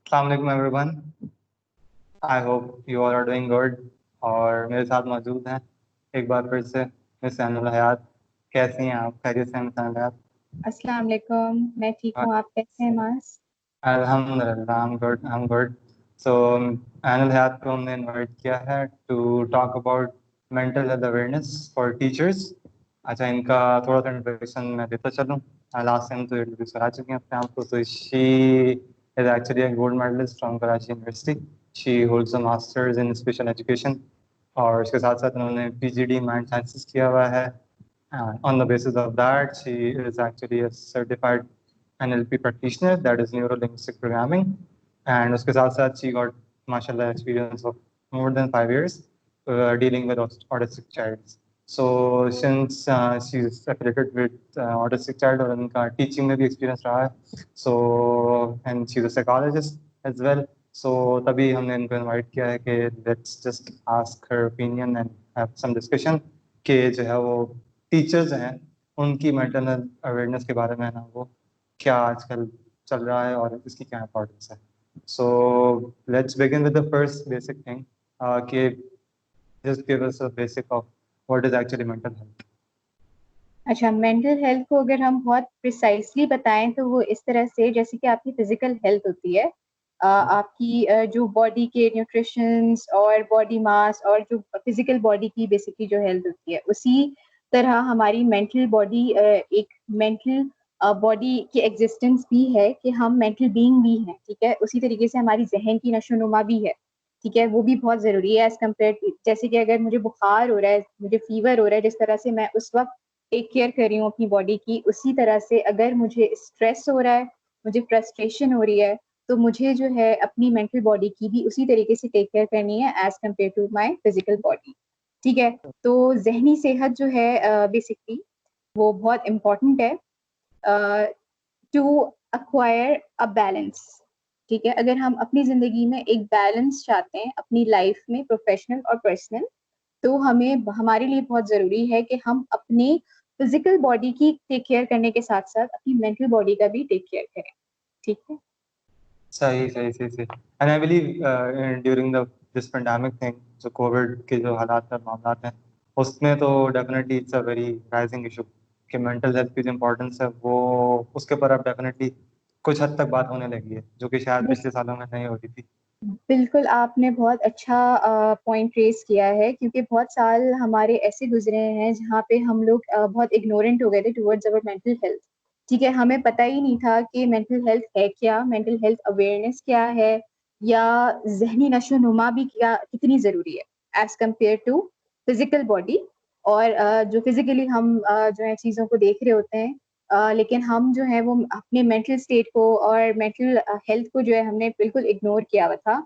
अस्सलाम वालेकुम everyone. I hope you all are doing good. और मेरे साथ मौजूद हैं एक बार फिर से मिस एनुल हयात। कैसी हैं आप? खैरियत से हैं मिस एनुल हयात? अस्सलाम वालेकुम। मैं ठीक हूँ, आप कैसे हैं मास? अल्हम्दुलिल्लाह, I am good. So Ainul Hayat को हमने इनवाइट किया है to talk about mental health awareness for teachers. अच्छा, इनका थोड़ा सा इंट्रोडक्शन मैं देता चलूँ। लास्ट टाइम तो इंट्रोड्यूस करा चुके हैं अपने आप को। तो she is actually a gold medalist from Karachi University. She holds a masters in special education और उसके साथ साथ उन्होंने PGD माइंड साइंसेस किया हुआ है। On the basis of that, she is actually a certified NLP practitioner, that is neuro linguistic programming. And उसके साथ साथ she got mashallah experience of more than 5 years dealing with autistic child. So since she's affiliated with autistic child और उनका teaching में भी experience रहा है, so and she's a psychologist as well. So तभी हमने इनको invite किया है कि let's just ask her opinion and have some discussion कि जो है वो टीचर्स हैं उनकी मेंटल अवेयरनेस के बारे में ना वो क्या आजकल चल रहा है और इसकी क्या इम्पोर्टेंस है। So let's begin with the first basic thing कि just give us a basic of what is actually mental health. अच्छा, मेंटल हेल्थ को अगर हम बहुत प्रिसाइसली बताएं तो वो इस तरह से जैसे कि आपकी फिजिकल हेल्थ होती है, आपकी जो बॉडी के न्यूट्रिशंस और बॉडी मास और जो फिजिकल बॉडी की बेसिकली जो हेल्थ होती है, उसी तरह हमारी मेंटल बॉडी एक मेंटल बॉडी की एग्जिस्टेंस भी है कि हम मेंटल बीइंग भी हैं। ठीक है, उसी तरीके से हमारी जहन की नशोनुमा भी है। ठीक है, वो भी बहुत जरूरी है एज कम्पेयर। जैसे कि अगर मुझे बुखार हो रहा है, मुझे फीवर हो रहा है, जिस तरह से मैं उस वक्त टेक केयर कर रही हूँ अपनी बॉडी की, उसी तरह से अगर मुझे स्ट्रेस हो रहा है, मुझे फ्रस्ट्रेशन हो रही है, तो मुझे जो है अपनी मेंटल बॉडी की भी उसी तरीके से टेक केयर करनी है as compare to my physical body. ठीक है, तो जहनी सेहत जो है बेसिकली वो बहुत इम्पोर्टेंट है टू अक्वायर अ बैलेंस। ठीक है, अगर हम अपनी जिंदगी में एक बैलेंस चाहते हैं अपनी लाइफ में, प्रोफेशनल और पर्सनल, तो हमें हमारे लिए बहुत जरूरी है कि हम अपने फिजिकल बॉडी की टेक केयर करने के साथ साथ अपनी मेंटल बॉडी का भी टेक केयर करें। ठीक है। सही सही सही सही। And I believe during the this pandemic thing, जो कोविड के जो हालात और मामला हैं उसमें तो definitely it's a very rising issue कि मेंटल हेल्थ की जो इम्पोर्टेंस है वो उसके ऊपर अब डेफिनेटली कुछ हद तक बात होने लगी है, जो कि शायद पिछले सालों में नहीं होती थी। बिल्कुल, आपने बहुत अच्छा पॉइंट रेज किया है, क्योंकि बहुत साल हमारे ऐसे गुजरे हैं जहाँ पे हम लोग बहुत इग्नोरेंट हो गए थे टुवर्ड्स अवर मेंटल हेल्थ। ठीक है, हमें पता ही नहीं था कि मेंटल हेल्थ है क्या, मेंटल हेल्थ अवेयरनेस क्या है, या जहनी नशोनुमा भी क्या कितनी जरूरी है as compare to physical body. और जो फिजिकली हम जो है चीजों को देख रहे होते हैं, लेकिन हम जो है वो अपने मेंटल स्टेट को और मेंटल हेल्थ को जो है हमने बिल्कुल इग्नोर किया हुआ था।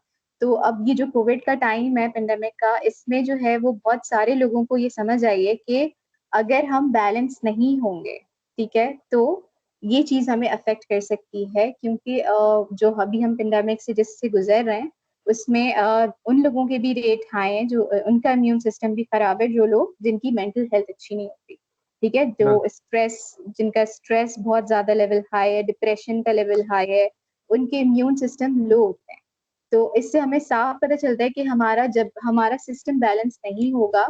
तो अब ये जो कोविड का टाइम है, पेंडेमिक का, इसमें जो है वो बहुत सारे लोगों को ये समझ आई है कि अगर हम बैलेंस नहीं होंगे, ठीक है, तो ये चीज हमें अफेक्ट कर सकती है। क्योंकि जो अभी हम पेंडेमिक से जिससे गुजर रहे हैं, उसमें उन लोगों के भी रेट हाई हैं जो उनका इम्यून सिस्टम भी खराब है, जो लोग जिनकी मेंटल हेल्थ अच्छी नहीं होती। ठीक है, जो स्ट्रेस, जिनका स्ट्रेस बहुत ज्यादा लेवल हाई है, डिप्रेशन का लेवल हाई है, उनके इम्यून सिस्टम लो होते हैं। तो इससे हमें साफ पता चलता है कि हमारा जब हमारा सिस्टम बैलेंस नहीं होगा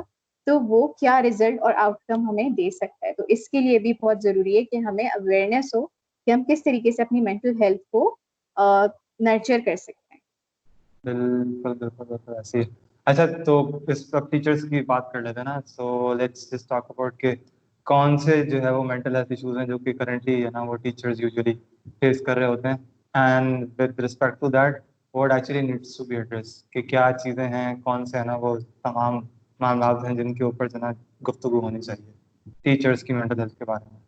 तो वो क्या रिजल्ट और आउटकम हमें दे सकता है। तो इसके लिए भी बहुत जरूरी है कि हमें अवेयरनेस हो कि हम किस तरीके से अपनी मेंटल हेल्थ को नर्चर कर सकते हैं। बिल्कुल बिल्कुल बिल्कुल ऐसे ही। अच्छा, तो इस सब टीचर्स की बात कर लेते हैं ना। So let's just talk about के कौन से जो है वो मेंटल हेल्थ इश्यूज हैं जो कि करंटली है ना वो टीचर्स यूजुअली फेस कर रहे होते हैं। And with respect to that, what actually needs to be address, कि क्या चीज़ें हैं, कौन से है ना वो तमाम मामला हैं जिनके ऊपर जो है ना गुफ्तगू होनी चाहिए टीचर्स की मेंटल हेल्थ के बारे में।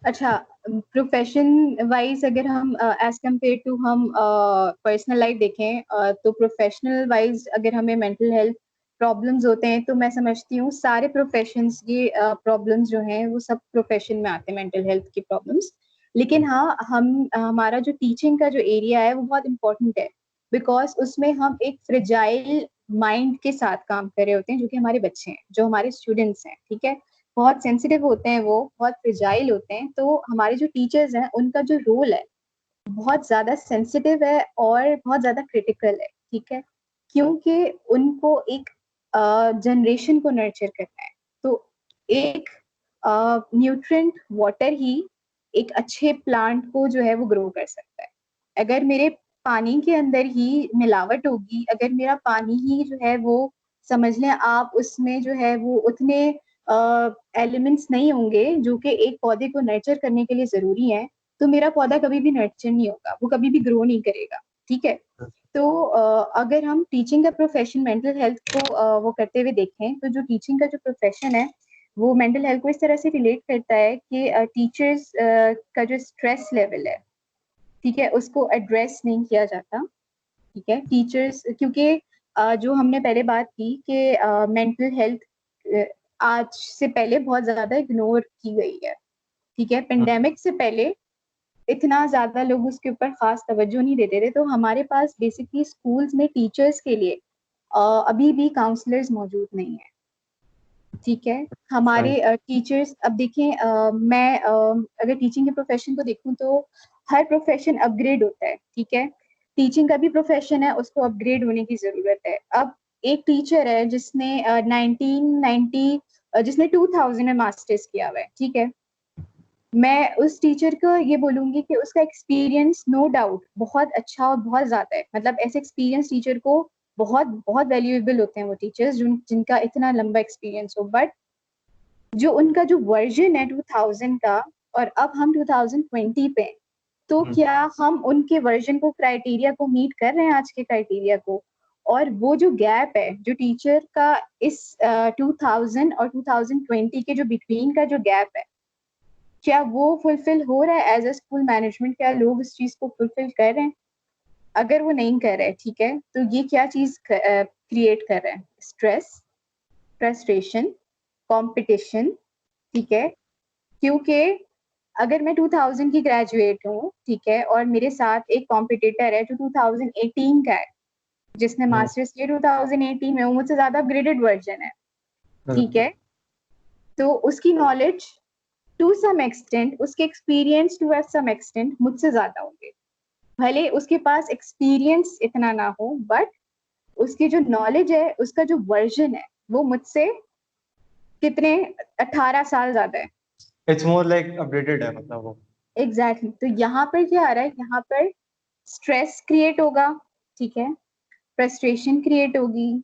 अच्छा, प्रोफेशन वाइज अगर हम एज कम्पेयर टू हम पर्सनल लाइफ देखें, तो प्रोफेशनल वाइज अगर हमें मेंटल हेल्थ प्रॉब्लम्स होते हैं, तो मैं समझती हूँ सारे प्रोफेशंस की प्रॉब्लम्स जो हैं वो सब प्रोफेशन में आते हैं, मेंटल हेल्थ की प्रॉब्लम्स। लेकिन हाँ, हम हमारा जो टीचिंग का जो एरिया है वो बहुत इंपॉर्टेंट है, बिकॉज उसमें हम एक फ्रेजाइल माइंड के साथ काम कर रहे होते हैं, जो कि हमारे बच्चे हैं, जो हमारे स्टूडेंट्स हैं। ठीक है, बहुत सेंसिटिव होते हैं, वो बहुत फ्रिजाइल होते हैं। तो हमारे जो टीचर्स हैं उनका जो रोल है बहुत ज्यादा सेंसिटिव है और बहुत ज्यादा क्रिटिकल है, ठीक है, क्योंकि उनको एक जनरेशन को नर्चर करना है। तो एक न्यूट्रिएंट वाटर ही एक अच्छे प्लांट को जो है वो ग्रो कर सकता है। अगर मेरे पानी के अंदर ही मिलावट होगी, अगर मेरा पानी ही जो है वो, समझ लें आप, उसमें जो है वो उतने एलिमेंट्स नहीं होंगे जो कि एक पौधे को नर्चर करने के लिए जरूरी है, तो मेरा पौधा कभी भी नर्चर नहीं होगा, वो कभी भी ग्रो नहीं करेगा, ठीक है। तो अगर हम टीचिंग का प्रोफेशन मेंटल हेल्थ को वो करते हुए देखें, तो जो टीचिंग का जो प्रोफेशन है वो मेंटल हेल्थ को इस तरह से रिलेट करता है कि टीचर्स का जो स्ट्रेस लेवल है, ठीक है, उसको एड्रेस नहीं किया जाता, ठीक है। टीचर्स, क्योंकि जो हमने पहले बात की कि मेंटल हेल्थ आज से पहले बहुत ज्यादा इग्नोर की गई है, ठीक है। पेंडेमिक से पहले इतना ज्यादा लोग उसके ऊपर खास तवज्जो नहीं देते थे, तो हमारे पास बेसिकली स्कूल्स में टीचर्स के लिए अभी भी काउंसलर्स मौजूद नहीं है, ठीक है। हमारे राइट। टीचर्स, अब देखें, मैं अगर टीचिंग के प्रोफेशन को देखूं तो हर प्रोफेशन अपग्रेड होता है, ठीक है। टीचिंग का भी प्रोफेशन है, उसको अपग्रेड होने की जरूरत है। अब एक टीचर है जिसने 1990 जिसने 2000 में मास्टर्स किया हुआ है, ठीक है, मैं उस टीचर को ये बोलूंगी कि उसका एक्सपीरियंस नो डाउट बहुत अच्छा और बहुत ज्यादा है। मतलब ऐसे एक्सपीरियंस टीचर को बहुत बहुत वैल्यूएबल होते हैं वो टीचर्स जिनका इतना लंबा एक्सपीरियंस हो, बट जो उनका जो वर्जन है 2000 का और अब हम 2020 पे हैं, तो क्या हम उनके वर्जन को, क्राइटेरिया को मीट कर रहे हैं आज के क्राइटेरिया को? और वो जो गैप है जो टीचर का इस 2000 और 2020 के जो बिटवीन का जो गैप है, क्या वो फुलफिल हो रहा है एज अ स्कूल मैनेजमेंट? क्या लोग इस चीज को फुलफिल कर रहे हैं? अगर वो नहीं कर रहे, ठीक है, तो ये क्या चीज क्रिएट कर रहा है? स्ट्रेस, फ्रस्ट्रेशन, कंपटीशन, ठीक है। क्योंकि अगर मैं 2000 की ग्रेजुएट हूँ, ठीक है, और मेरे साथ एक कॉम्पिटिटर है जो 2018 का है, जिसने मास्टर्स किया 2018 में, वो मुझसे ज्यादा अपग्रेडेड वर्जन है, ठीक है। तो उसकी नॉलेज टू सम एक्सटेंट, उसके एक्सपीरियंस टू सम एक्सटेंट मुझसे ज्यादा होंगे। भले उसके पास एक्सपीरियंस इतना ना हो, बट उसकी जो नॉलेज है, उसका जो वर्जन है, वो मुझसे कितने, 18 साल ज्यादा है। इट्स मोर लाइक अपडेटेड है मतलब वो। एग्जैक्टली तो यहाँ पर क्या आ रहा है, यहाँ पर स्ट्रेस क्रिएट होगा, ठीक है, फ्रस्ट्रेशन क्रिएट होगी,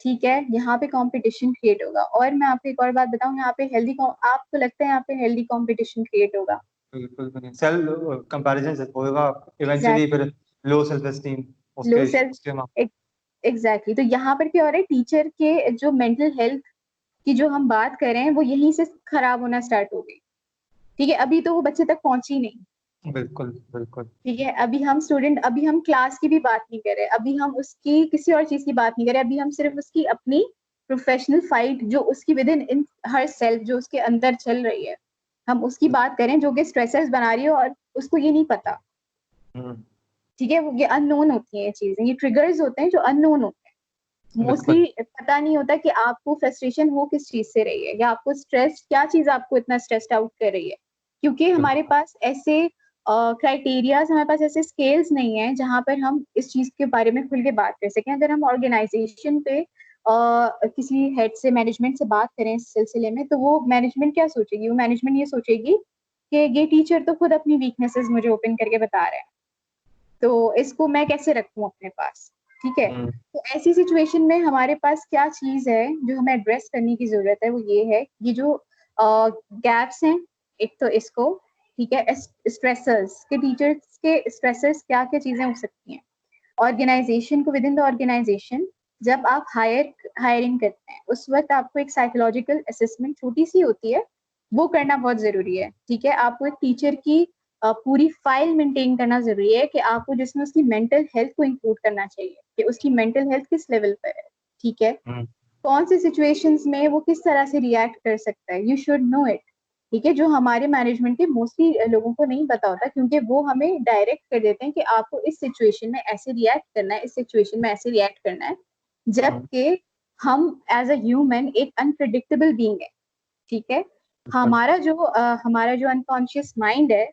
ठीक है, यहाँ पे कंपटीशन क्रिएट होगा। और मैं आपको एक और बात बताऊं, यहाँ पे हेल्दी, आपको लगता है यहाँ पे हेल्दी कंपटीशन क्रिएट होगा? बिल्कुल भी नहीं, सेल्फ कंपैरिजन होगा इवेंचुअली, एग्जैक्टली, फिर लो सेल्फ एस्टीम लो उसके सेल्फ, उसके मामले। एग्जैक्टली तो यहाँ पर क्या हो रहा है, टीचर के जो मेंटल हेल्थ की जो हम बात कर रहे हैं, वो यहीं से खराब होना स्टार्ट हो गई, ठीक है। अभी तो वो बच्चे तक पहुंची नहीं, बिल्कुल बिल्कुल। ठीक है। अभी हम स्टूडेंट, अभी हम क्लास की भी बात नहीं कर रहे, अभी हम उसकी किसी और चीज की बात नहीं कर रहे, अभी हम सिर्फ उसकी अपनी प्रोफेशनल फाइट जो उसकी विद इन हर सेल्फ, जो उसके अंदर चल रही है, हम उसकी बात करें, जो कि स्ट्रेसर्स बना रही है और उसको ये नहीं पता, हम्म। ठीक है। ये अननोन होती है ये चीजें, ये ट्रिगर्स होते हैं जो अननोन होते हैं। बिल्कुल। मोस्टली पता नहीं होता कि आपको फ्रस्ट्रेशन हो किस चीज से रही है, या आपको स्ट्रेस, क्या चीज आपको इतना स्ट्रेस्ड आउट कर रही है, क्योंकि हमारे पास ऐसे क्राइटेरियाज, हमारे पास ऐसे स्केल्स नहीं है जहां पर हम इस चीज के बारे में खुल के बात कर सकें। अगर हम ऑर्गेनाइजेशन पे किसी हेड से, मैनेजमेंट से बात करें इस सिलसिले में, तो वो मैनेजमेंट क्या सोचेगी? वो मैनेजमेंट ये सोचेगी कि ये टीचर तो खुद अपनी वीकनेसेस मुझे ओपन करके बता रहे हैं, तो इसको मैं कैसे रखूं अपने पास, ठीक है। हम्म। तो ऐसी सिचुएशन में हमारे पास क्या चीज है जो हमें एड्रेस करने की जरूरत है, वो ये है, ये जो गैप्स हैं, एक तो इसको, ठीक है, स्ट्रेसर्स के, टीचर्स के स्ट्रेसर्स क्या क्या चीजें हो सकती हैं। ऑर्गेनाइजेशन को, विद इन द ऑर्गेनाइजेशन, जब आप हायरिंग करते हैं, उस वक्त आपको एक साइकोलॉजिकल असेसमेंट छोटी सी होती है, वो करना बहुत जरूरी है, ठीक है। आपको एक टीचर की पूरी फाइल मेंटेन करना जरूरी है, कि आपको जिसमें उसकी मेंटल हेल्थ को इंक्लूड करना चाहिए, कि उसकी मेंटल हेल्थ किस लेवल पर है, ठीक है। हम्म। कौन सी सिचुएशंस में वो किस तरह से रिएक्ट कर सकता है, यू शुड नो इट, ठीक है। जो हमारे मैनेजमेंट के मोस्टली लोगों को नहीं पता होता, क्योंकि वो हमें डायरेक्ट कर देते हैं कि आपको इस सिचुएशन में ऐसे रिएक्ट करना है, इस सिचुएशन में ऐसे रिएक्ट करना है, हम्म। जबकि हम एज अ ह्यूमन एक अनप्रिडिक्टेबल बीइंग है, ठीक है। बिल्कुल। हमारा जो अनकॉन्शियस माइंड है,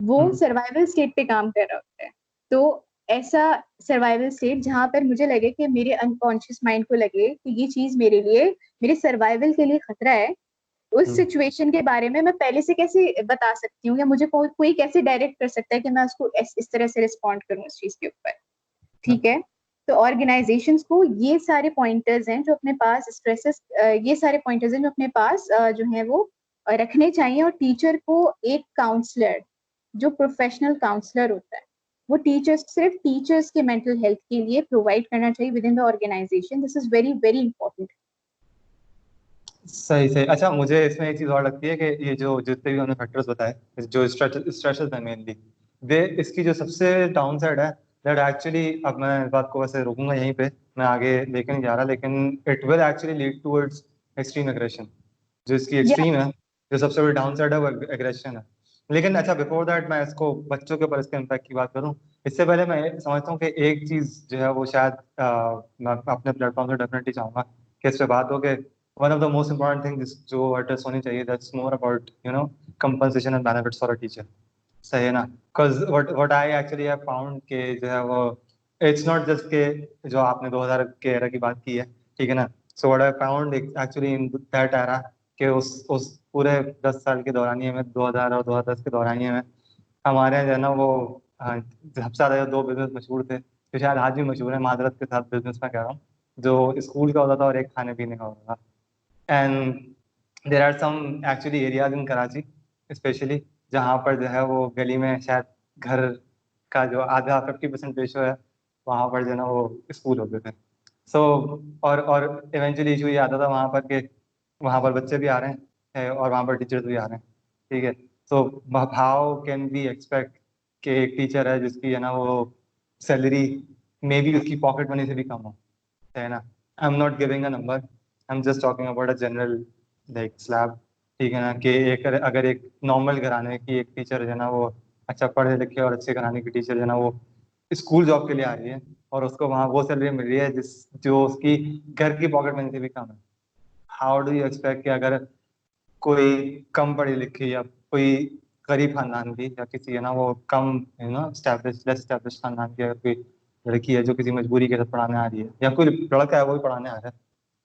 वो सर्वाइवल स्टेट पे काम कर रहा होता है। तो ऐसा सर्वाइवल स्टेट जहाँ पर मुझे लगे कि मेरे अनकॉन्शियस माइंड को लगे कि ये चीज मेरे लिए, मेरे सर्वाइवल के लिए खतरा है, उस सिचुएशन के बारे में मैं पहले से कैसे बता सकती हूँ, या मुझे कोई कैसे डायरेक्ट कर सकता है कि मैं उसको इस तरह से रिस्पॉन्ड करूँ इस चीज के ऊपर। ठीक है। तो ऑर्गेनाइजेशंस को ये सारे पॉइंटर्स हैं जो अपने पास स्ट्रेसेस, ये सारे पॉइंटर्स हैं जो अपने पास जो है वो रखने चाहिए। और टीचर को एक काउंसलर, जो प्रोफेशनल काउंसलर होता है, वो टीचर्स, सिर्फ टीचर्स के मेंटल हेल्थ के लिए प्रोवाइड करना चाहिए within the organization. This is very very important. सही सही। अच्छा, मुझे इसमें एक चीज़ और लगती है कि ये जो जितने भी हमने फैक्टर्स बताए, जो स्ट्रेसेस हैं मेनली, वे इसकी जो सबसे डाउन साइड है, दैट एक्चुअली, अब मैं इस बात को वैसे रोकूंगा यहीं पे, मैं आगे लेके नहीं जा रहा, लेकिन it will actually lead towards extreme aggression. जो इसकी या एक्सट्रीम है, जो सबसे बड़ी डाउन साइड है, वो एग्रेशन है। लेकिन अच्छा, बिफोर दैट मैं इसको बच्चों के ऊपर इसके इम्पैक्ट की बात करूं, इससे पहले मैं ये समझता हूँ कि एक चीज़ जो है वो शायद मैं अपने प्लेटफॉर्म से डेफिनेटली चाहूंगा कि इस पे बात हो कि one of the most important things जो address होनी चाहिए, that's more about compensation and benefits for a teacher, सही है ना? Because what I actually have found कि जो है वो it's not just के जो आपने 2000 के era की बात की है, ठीक है ना? So what I found actually in that era कि उस पूरे 10 साल के दौरानिए में, 2000 और 2010 के दौरानिए में, हमारे यहाँ जो है ना वो सबसे ज़्यादा दो बिजनेस मशहूर थे, जो शायद आज भी मशहूर है, माजरत के साथ बिजनेस में कह रहा हूँ, जो स्कूल का होता था और एक खाने पीने का होता था। And there are some actually areas in Karachi specially, जहाँ पर जो है वो गली में शायद घर का जो आधा 50% रेशो है, वहाँ पर जो है ना वो स्कूल होते थे। सो और इवेंचुअली इशू ये आता था वहाँ पर कि वहाँ पर बच्चे भी आ रहे हैं और वहाँ पर टीचर्स भी आ रहे हैं, ठीक है? So how can be expect कि एक टीचर है जिसकी है ना वो सैलरी मे बी उसकी पॉकेट मनी से भी कम हो, है ना? I am not giving a number, I am just talking about a general like slab, ठीक है ना? कि एक अगर एक नॉर्मल घराने की एक टीचर है ना वो अच्छा पढ़े लिखे और अच्छे घराने की टीचर है ना वो स्कूल जॉब के लिए आ रही है और उसको वहाँ वो सैलरी मिल रही है जिस जो उसकी घर की पॉकेट मनी से भी कम है, हाउ डू यू एक्सपेक्ट कि अगर कोई कम पढ़ी लिखी या कोई गरीब खानदान की या किसी है ना वो कम स्टैब्लिश लेस स्टैब्लिश खानदान की अगर कोई लड़की है जो किसी मजबूरी के साथ पढ़ाने आ रही है या कोई लड़का है वो भी पढ़ाने आ रहा है,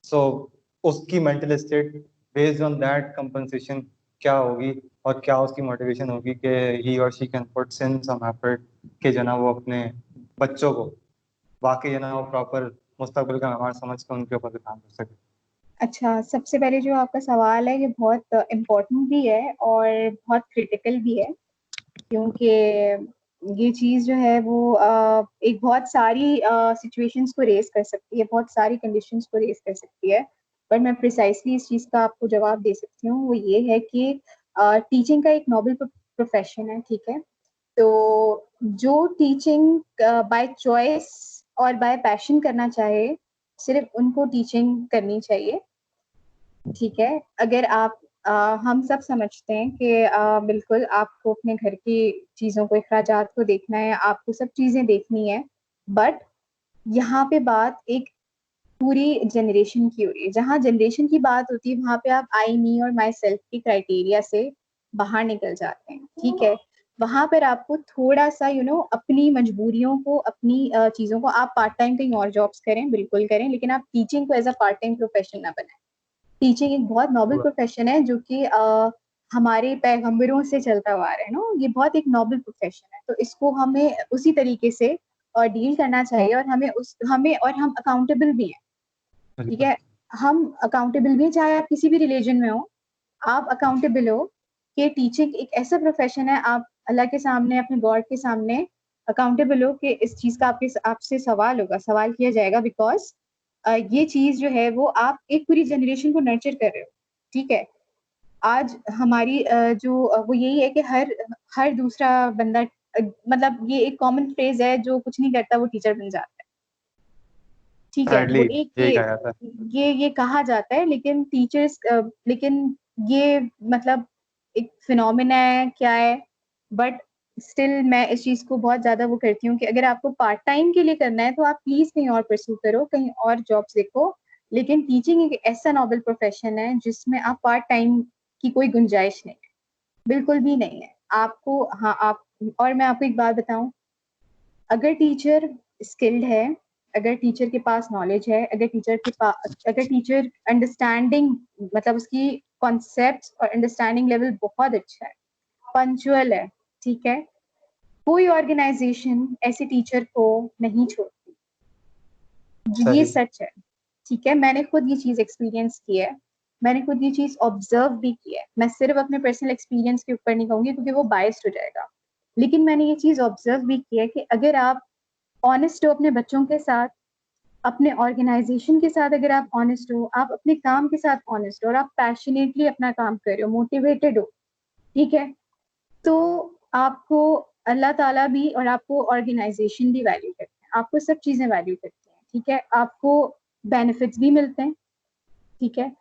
सो उसकी mental state based on that compensation क्या होगी और क्या उसकी मोटिवेशन होगी कि ही और she can put in some effort कि जो ना वो अपने बच्चों को वाकई है ना वो प्रॉपर मुस्तकबिल का मेहमान समझ कर उनके ऊपर काम कर सके। अच्छा, सबसे पहले जो आपका सवाल है ये बहुत इम्पोर्टेंट भी है और बहुत क्रिटिकल भी है, क्योंकि ये चीज़ जो है वो एक बहुत सारी सिचुएशंस को रेज कर सकती है, बहुत सारी कंडीशंस को रेज कर सकती है। पर मैं प्रिसाइसली इस चीज़ का आपको जवाब दे सकती हूँ, वो ये है कि टीचिंग का एक नोबल प्रोफेशन है, ठीक है? तो जो टीचिंग बाय चॉइस और बाय पैशन करना चाहे, सिर्फ उनको टीचिंग करनी चाहिए, ठीक है? अगर आप हम सब समझते हैं कि बिल्कुल आपको अपने घर की चीज़ों को, अखराजात को देखना है, आपको सब चीज़ें देखनी है, बट यहाँ पे बात एक पूरी जनरेशन की हो रही है। जहाँ जनरेशन की बात होती है, वहाँ पे आप आई, मी और माई सेल्फ की क्राइटेरिया से बाहर निकल जाते हैं, ठीक है? वहाँ पर आपको थोड़ा-सा अपनी मजबूरियों को, अपनी चीज़ों को, आप पार्ट टाइम कहीं और जॉब्स करें, बिल्कुल करें, लेकिन आप टीचिंग को as a part time profession ना बनाएँ। टीचिंग एक बहुत नोबल प्रोफेशन है जो कि हमारे पैगंबरों से चलता हुआ आ रहा है ना, ये बहुत एक नोबल प्रोफेशन है, तो इसको हमें उसी तरीके से डील करना चाहिए। और हम अकाउंटेबल भी हैं, ठीक बिल्कुल। है? हम अकाउंटेबल भी हैं, चाहे आप किसी भी रिलीजन में हो, आप अकाउंटेबल हो कि टीचिंग एक ऐसा प्रोफेशन है, आप अल्लाह के सामने, अपने गॉड के सामने अकाउंटेबल हो कि इस चीज़ का आपसे सवाल होगा, सवाल किया जाएगा, बिकॉज़ ये चीज़ जो है वो आप एक पूरी जनरेशन को नर्चर कर रहे हो, ठीक है? आज हमारी वो यही है कि हर हर दूसरा बंदा, मतलब ये एक कॉमन फ्रेज़ है, जो कुछ नहीं करता वो टीचर बन जाता है, ठीक है? सैडली वो एक यही कहा जाता है। ये कहा जाता है, लेकिन लेकिन ये मतलब एक फिनोमेना है, क्या है? बट स्टिल मैं इस चीज़ को बहुत ज़्यादा वो करती हूँ कि अगर आपको पार्ट टाइम के लिए करना है, तो आप प्लीज़ कहीं और परस्यू करो, कहीं और जॉब्स देखो। लेकिन टीचिंग एक ऐसा नोबल प्रोफेशन है, जिसमें आप पार्ट टाइम की कोई गुंजाइश नहीं है, बिल्कुल भी नहीं है। आपको, हाँ, आप और मैं आपको एक बात बताऊं, अगर टीचर स्किल्ड है, अगर टीचर के पास नॉलेज है, अगर टीचर अंडरस्टैंडिंग मतलब उसकी कॉन्सेप्ट और अंडरस्टैंडिंग लेवल बहुत अच्छा है, पंचुअल है, ठीक है, कोई ऑर्गेनाइजेशन ऐसे टीचर को नहीं छोड़ती। ये सही। सच है, ठीक है, मैंने खुद ये चीज एक्सपीरियंस की है, मैंने खुद ये चीज ऑब्जर्व भी की है। मैं सिर्फ अपने पर्सनल एक्सपीरियंस के ऊपर नहीं कहूंगी क्योंकि वो बायस्ड हो जाएगा, लेकिन मैंने ये चीज ऑब्जर्व भी की है कि अगर आप ऑनेस्ट हो अपने बच्चों के साथ, अपने ऑर्गेनाइजेशन के साथ, अगर आप ऑनेस्ट हो, आप अपने काम के साथ ऑनेस्ट हो और आप पैशनेटली अपना काम कर रहे हो, मोटिवेटेड हो, ठीक है, तो आपको अल्लाह ताला भी और आपको ऑर्गेनाइजेशन भी वैल्यू करते हैं, आपको सब चीजें वैल्यू करती हैं, ठीक है, आपको बेनिफिट्स भी मिलते हैं, ठीक है,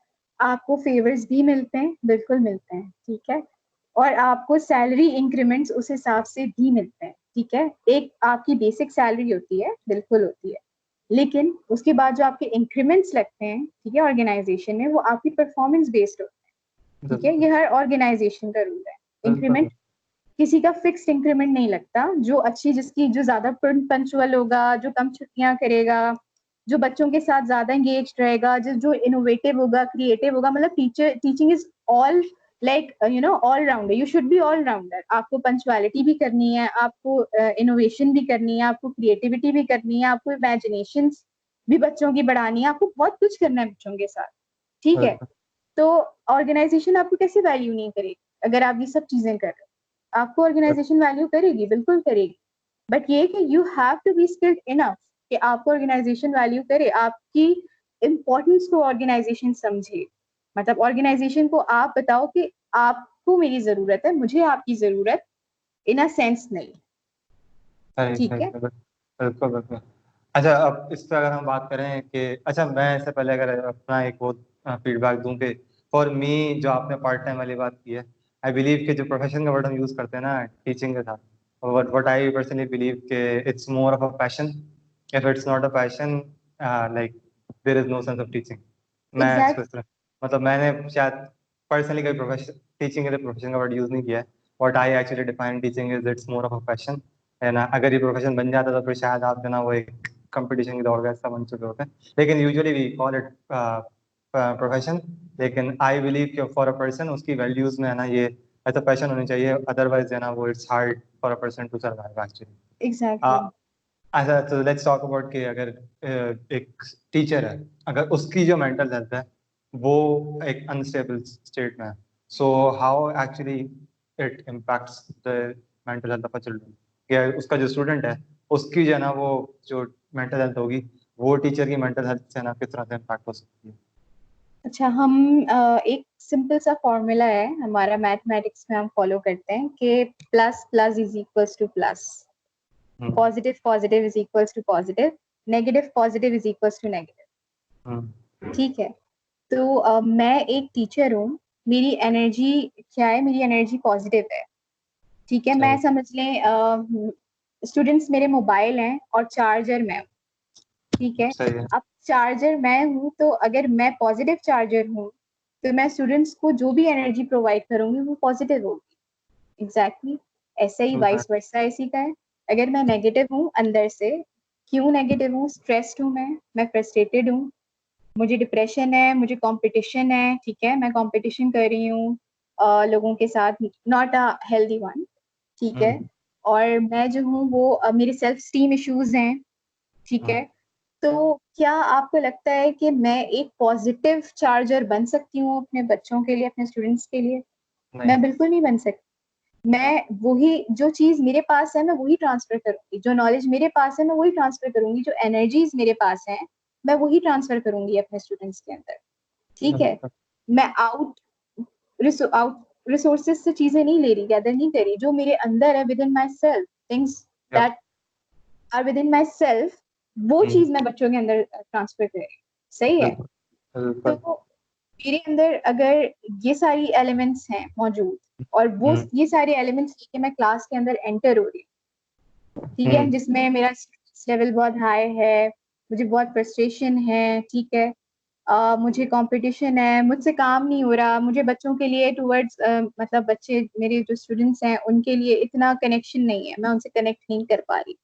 आपको फेवर्स भी मिलते हैं, बिल्कुल मिलते हैं, ठीक है, और आपको सैलरी इंक्रीमेंट्स उस हिसाब से भी मिलते हैं, ठीक है, एक आपकी बेसिक सैलरी होती है, बिल्कुल होती है, लेकिन उसके बाद जो आपके इंक्रीमेंट्स लगते हैं, ठीक है, ऑर्गेनाइजेशन में, वो आपकी परफॉर्मेंस बेस्ड होते हैं, ठीक है, बिल्कुल ये हर ऑर्गेनाइजेशन का रूल है। बिल्कुल। इंक्रीमेंट किसी का फिक्स्ड इंक्रीमेंट नहीं लगता, जो अच्छी जिसकी जो ज्यादा पंचुअल होगा, जो कम छुट्टियां करेगा, जो बच्चों के साथ ज्यादा एंगेज रहेगा, जो इनोवेटिव होगा, क्रिएटिव होगा, मतलब teaching is all like all rounder, you should be all rounder, आपको पंचुअलिटी भी करनी है, आपको इनोवेशन भी करनी है, आपको क्रिएटिविटी भी करनी है, आपको इमेजिनेशन भी बच्चों की बढ़ानी है, आपको बहुत कुछ करना है बच्चों के साथ, ठीक है, बिल्कुल तो ऑर्गेनाइजेशन आपको कैसे वैल्यू नहीं करेगी अगर आप ये सब चीजें कर रहे हो, आपको ऑर्गेनाइजेशन वैल्यू करेगी, बिल्कुल करेगी, बट ये कि you have to be skilled enough कि आपको ऑर्गेनाइजेशन वैल्यू करे, आपकी इम्पोर्टेंस को ऑर्गेनाइजेशन समझे, मतलब ऑर्गेनाइजेशन को आप बताओ कि आपको मेरी जरूरत है, मुझे आपकी जरूरत, इन अ सेंस नहीं, सही ठीक सही है। बिल्कुल बिल्कुल बिल्कुल। अच्छा, अब इस पर अगर हम बात करें कि अच्छा, मैं इससे पहले अगर अपना एक वो फीडबैक दूं कि फॉर मी, जो आपने पार्ट टाइम वाली बात की है, आई बिलीव कि जो प्रोफेशन का वर्ड हम यूज़ करते हैं ना टीचिंग के साथ, व्हाट आई पर्सनली बिलीव कि it's more of a passion. If it's not a passion, like there is no sense of teaching. मैं इसको एग्जैक्ट इस तरह, मतलब मैंने शायद पर्सनली कभी प्रोफेशन टीचिंग के लिए प्रोफेशन का वर्ड यूज़ नहीं किया है। What I actually define teaching is it's more of a passion, है ना। अगर ये प्रोफेशन बन जाता तो फिर शायद आप जो ना वो एक कंपटीशन की दौड़ का हिस्सा बन चुके होते हैं, लेकिन usually we call it profession. लेकिन आई बिलीव कि फॉर अ पर्सन उसकी वैल्यूज में है ना ये ऐसा पैशन होनी चाहिए, अदरवाइज है ना वो it's hard for a person to survive actually. Exactly. अच्छा, तो लेट्स टॉक अबाउट कि अगर एक टीचर है, अगर उसकी जो मेंटल हेल्थ है वो एक अनस्टेबल स्टेट में है, so how actually it impacts the mental health of a children. कि उसका जो स्टूडेंट है उसकी जो है ना वो जो मेंटल हेल्थ होगी वो टीचर की मेंटल हेल्थ से ना किस तरह से इम्पैक्ट हो सकती है। अच्छा, हम एक सिंपल सा फॉर्मूला है हमारा मैथमेटिक्स में, हम फॉलो करते हैं कि plus plus is equals to plus, hmm positive positive is equals to positive, negative positive is equals to negative, hmm ठीक है। तो मैं एक टीचर हूँ, मेरी एनर्जी क्या है, मेरी एनर्जी पॉजिटिव है, ठीक है, मैं सही समझ लें स्टूडेंट्स मेरे मोबाइल हैं और चार्जर मैं हूँ, ठीक है। सही है। अब चार्जर मैं हूँ, तो अगर मैं पॉजिटिव चार्जर हूँ तो मैं स्टूडेंट्स को जो भी एनर्जी प्रोवाइड करूंगी वो पॉजिटिव होगी, एग्जैक्टली ऐसा ही वाइस वर्सा इसी का है। अगर मैं नेगेटिव हूँ अंदर से, क्यों नेगेटिव हूँ, स्ट्रेस्ड हूँ, मैं फ्रस्ट्रेटेड हूँ, मुझे डिप्रेशन है, मुझे कंपटीशन है, ठीक है, मैं कंपटीशन कर रही हूँ लोगों के साथ, नॉट अ हेल्दी वन, ठीक है, हम्म और मैं जो हूँ वो मेरे सेल्फ स्टीम इश्यूज हैं, ठीक हम्म, है, तो क्या आपको लगता है कि मैं एक पॉजिटिव चार्जर बन सकती हूँ अपने बच्चों के लिए, अपने स्टूडेंट्स के लिए? नहीं। मैं बिल्कुल नहीं बन सकती। मैं वही जो चीज मेरे पास है मैं वही ट्रांसफर करूंगी, जो नॉलेज मेरे पास है मैं वही ट्रांसफर करूंगी, जो एनर्जीज मेरे पास है मैं वही ट्रांसफर करूंगी अपने स्टूडेंट्स के अंदर, ठीक है। बिल्कुल। मैं आउट रिसोर्सेज से चीजें नहीं ले रही, गैदर नहीं करी, जो मेरे अंदर है within myself, things Yep. That are within myself, वो चीज मैं बच्चों के अंदर ट्रांसफर कर रही हूँ, सही है। बिल्कुल बिल्कुल। तो मेरे अंदर अगर ये सारी एलिमेंट्स हैं मौजूद, और वो हम्म ये सारे एलिमेंट्स लेके मैं क्लास के अंदर एंटर हो रही हूँ, ठीक है, हम्म जिसमें मेरा स्ट्रेस लेवल बहुत हाई है, मुझे बहुत फ्रस्ट्रेशन है, ठीक है, मुझे कंपटीशन है, मुझसे काम नहीं हो रहा, मुझे बच्चों के लिए टुवर्ड्स मतलब बच्चे मेरे जो स्टूडेंट्स हैं उनके लिए इतना कनेक्शन नहीं है, मैं उनसे कनेक्ट नहीं कर पा रही,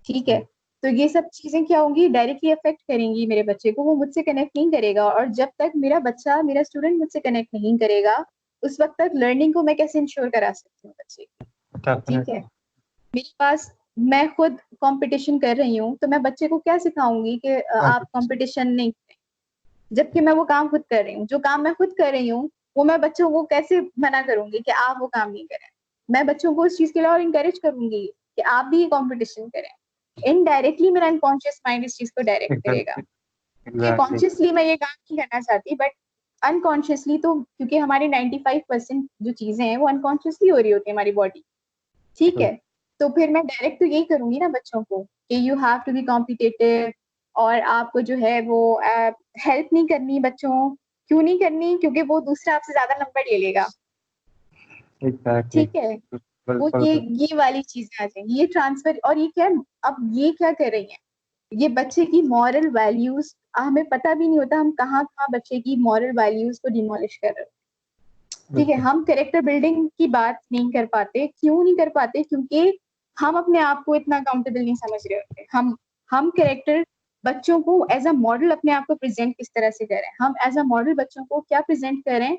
ठीक है। तो ये सब चीजें क्या होंगी, डायरेक्टली अफेक्ट करेंगी मेरे बच्चे को, वो मुझसे कनेक्ट नहीं करेगा, और जब तक मेरा बच्चा, मेरा स्टूडेंट मुझसे कनेक्ट नहीं करेगा, उस वक्त तक लर्निंग को मैं कैसे इंश्योर करा सकती हूँ बच्चे की, ठीक है। डेफिनेटली। मेरे पास, मैं खुद कंपटीशन कर रही हूँ, तो मैं बच्चे को क्या सिखाऊंगी कि आप कंपटीशन नहीं करें, जबकि मैं वो काम खुद कर रही हूँ, जो काम मैं खुद कर रही हूँ वो मैं बच्चों को कैसे मना करूंगी कि आप वो काम नहीं करें। मैं बच्चों को उस चीज के लिए और इंकरेज करूंगी कि आप भी ये कंपटीशन करें। इनडायरेक्टली मेरा अनकॉन्शियस माइंड इस चीज को डायरेक्ट करेगा। एग्जैक्टली। ये एग्जैक्टली। कॉन्शियसली मैं ये काम नहीं करना चाहती, बट अनकॉन्शियसली, तो क्योंकि हमारी 95% जो चीजें हैं वो अनकॉन्शियसली हो रही होती है हमारी बॉडी, ठीक है। तो फिर मैं डायरेक्ट तो यही करूंगी ना बच्चों को कि you have to be competitive, और आपको जो है वो हेल्प नहीं करनी बच्चों, क्यों नहीं करनी, क्योंकि वो दूसरा आपसे ज्यादा नंबर ले लेगा, एग्जैक्टली। ठीक है। वो बिल्कुल। ये वाली चीजें आ जाएंगी, ये ट्रांसफर, और ये क्या, अब ये क्या कर रही है, ये बच्चे की मॉरल वैल्यूज, हमें पता भी नहीं होता हम कहाँ कहाँ बच्चे की मॉरल वैल्यूज को डिमोलिश कर रहे हैं, ठीक है। बिल्कुल। हम कैरेक्टर बिल्डिंग की बात नहीं कर पाते, क्यों नहीं कर पाते, क्योंकि हम अपने आप को इतना अकाउंटेबल नहीं समझ रहे होते। हम कैरेक्टर बच्चों को एज अ मॉडल अपने आप को प्रेजेंट किस तरह से करें, हम एज अ मॉडल बच्चों को क्या प्रेजेंट करें।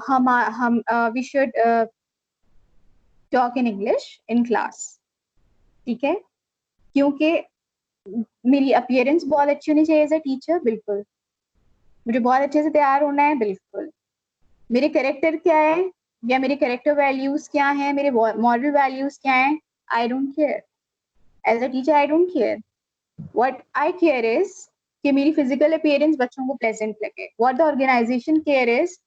हम we should talk in English in class, ठीक है, क्योंकि मेरी अपीयरेंस बहुत अच्छी होनी चाहिए एज अ टीचर, बिल्कुल, मुझे बहुत अच्छे से तैयार होना है, बिल्कुल। मेरे कैरेक्टर क्या है, या मेरे कैरेक्टर वैल्यूज क्या हैं, मेरे मॉरल वैल्यूज क्या हैं, I don't care. As a teacher I don't care, what I care is कि मेरी फिजिकल अपीयरेंस बच्चों को प्लेजेंट लगे। What the organization care is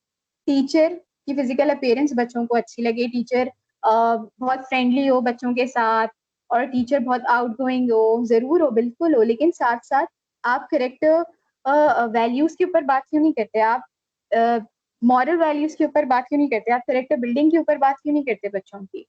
teacher की फिजिकल अपीयरेंस बच्चों को अच्छी लगे, टीचर बहुत फ्रेंडली हो बच्चों के साथ, और टीचर बहुत आउटगोइंग हो, जरूर हो, बिल्कुल हो, लेकिन साथ साथ आप करेक्टर वैल्यूज के ऊपर बात क्यों नहीं करते, आप मॉरल वैल्यूज के ऊपर बात क्यों नहीं करते, आप करेक्टर बिल्डिंग के ऊपर बात क्यों नहीं करते बच्चों की।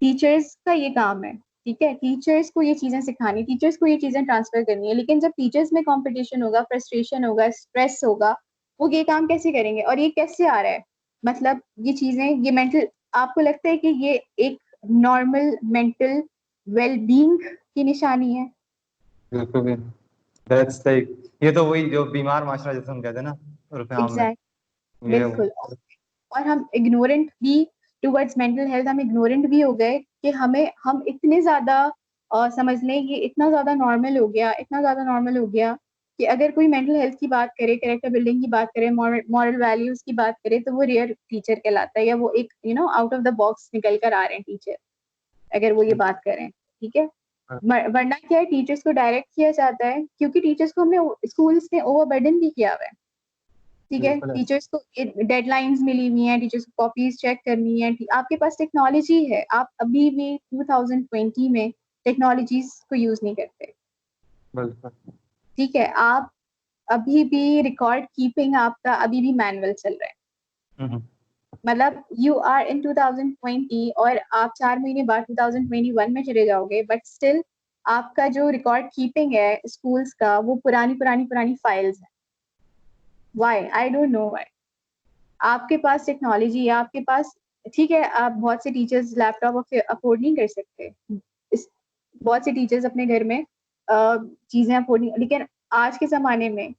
टीचर्स का ये काम है, ठीक है, टीचर्स को ये चीजें सिखानी, टीचर्स को ये चीजें ट्रांसफर करनी है, लेकिन जब टीचर्स में कंपटीशन होगा, फ्रस्ट्रेशन होगा, स्ट्रेस होगा, वो ये काम कैसे करेंगे, और ये कैसे आ रहा है, मतलब ये चीजें, ये मेंटल, आपको लगता है कि ये एक नॉर्मल मेंटल वेलबींग की निशानी है। बिल्कुल भी। दैट्स लाइक, ये तो वही जो बीमार माशरा जैसे हम कहते हैं ना उर्फ आम में। एग्जैक्ट, ये बिल्कुल। और हम इग्नोरेंट भी टुवर्ड्स मेंटल हेल्थ, हम इग्नोरेंट भी हो गए कि हम इतने ज्यादा समझ लें, ये इतना ज्यादा नॉर्मल हो गया, इतना ज्यादा नॉर्मल हो गया कि अगर कोई मेंटल हेल्थ की बात करे, कैरेक्टर बिल्डिंग की बात करे, मॉरल वैल्यूज की बात करे, तो वो रेयर टीचर कहलाता है, या वो एक आउट ऑफ द बॉक्स निकल कर आ रहे हैं टीचर, अगर वो ये बात करें, ठीक है। वरना क्या है, टीचर्स को डायरेक्ट किया जाता है, क्योंकि टीचर्स को हमने स्कूल्स ने ओवरबर्डन भी किया हुआ है, ठीक है। बिल्कुल है। टीचर्स को डेडलाइंस मिली हुई हैं, टीचर्स को कॉपीज चेक करनी है, आपके पास टेक्नोलॉजी है, आप अभी भी 2020 में टेक्नोलॉजीज को यूज नहीं करते, बिल्कुल। ठीक है। आप अभी भी रिकॉर्ड कीपिंग आपका अभी भी मैनुअल चल रहा है, हम्म। मतलब यू आर इन 2020 और आप 4 महीने बाद 2021 में चले जाओगे, बट स्टिल आपका जो रिकॉर्ड कीपिंग है स्कूल्स का, वो पुरानी पुरानी पुरानी फाइल्स है। Why, I don't know why. आपके पास टेक्नोलॉजी है, आपके पास, ठीक है, आप बहुत से टीचर्स लैपटॉप अफोर्ड नहीं कर सकते, इस बहुत से टीचर्स अपने घर में चीजें अफोर्ड नहीं, लेकिन आज के जमाने में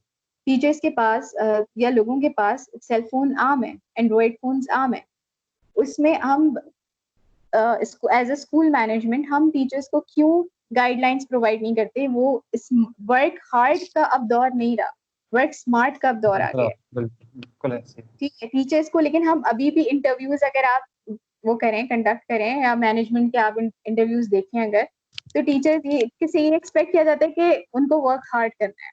टीचर्स के पास या लोगों के पास सेल फोन आम है, एंड्रॉइड फोन्स आम है, उसमें हम एज अ स्कूल मैनेजमेंट हम टीचर्स को क्यों गाइडलाइंस प्रोवाइड नहीं करते। वो इस वर्क हार्ड का अब दौर नहीं रहा, वर्क स्मार्ट का अब दौर आ गया है, बिल्कुल ऐसे। ठीक है, टीचर्स को। लेकिन हम अभी भी इंटरव्यूज अगर आप वो करें, कंडक्ट करें, या मैनेजमेंट के आप इंटरव्यूज देखें अगर, तो टीचर्स ये किसी ये एक्सपेक्ट किया जाता है कि उनको वर्क हार्ड करना है,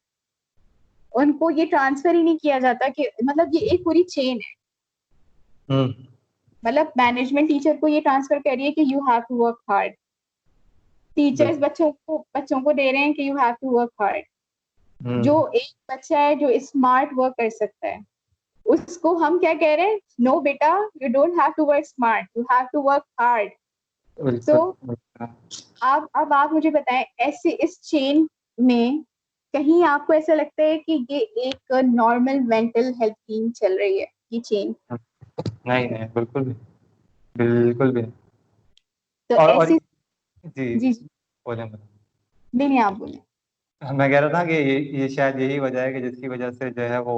उनको ये ट्रांसफर ही नहीं किया जाता कि, मतलब ये एक पूरी चेन है, हम्म। मतलब मैनेजमेंट टीचर को ये ट्रांसफर कर रही है कि you have to work hard, teachers बिल्कुल। बच्चों को दे रहे हैं कि you have to work hard. जो हम्म। एक बच्चा है जो स्मार्ट वर्क कर सकता है, उसको हम क्या कह रहे हैं, नो बेटा, you don't have to work smart, you have to work hard. तो बिल्कुल। बिल्कुल। अब आप मुझे बताएं, ऐसे इस चेन में कहीं आपको ऐसा लगता है कि ये एक नॉर्मल मेंटल हेल्थ टीम चल रही है ये चेन? नहीं नहीं, बिल्कुल भी, बिल्कुल भी नहीं। तो और ऐसी जी, जी जी, बोले बोले। नहीं आप बोले। मैं कह रहा था कि ये शायद यही वजह है कि जिसकी वजह से जो है वो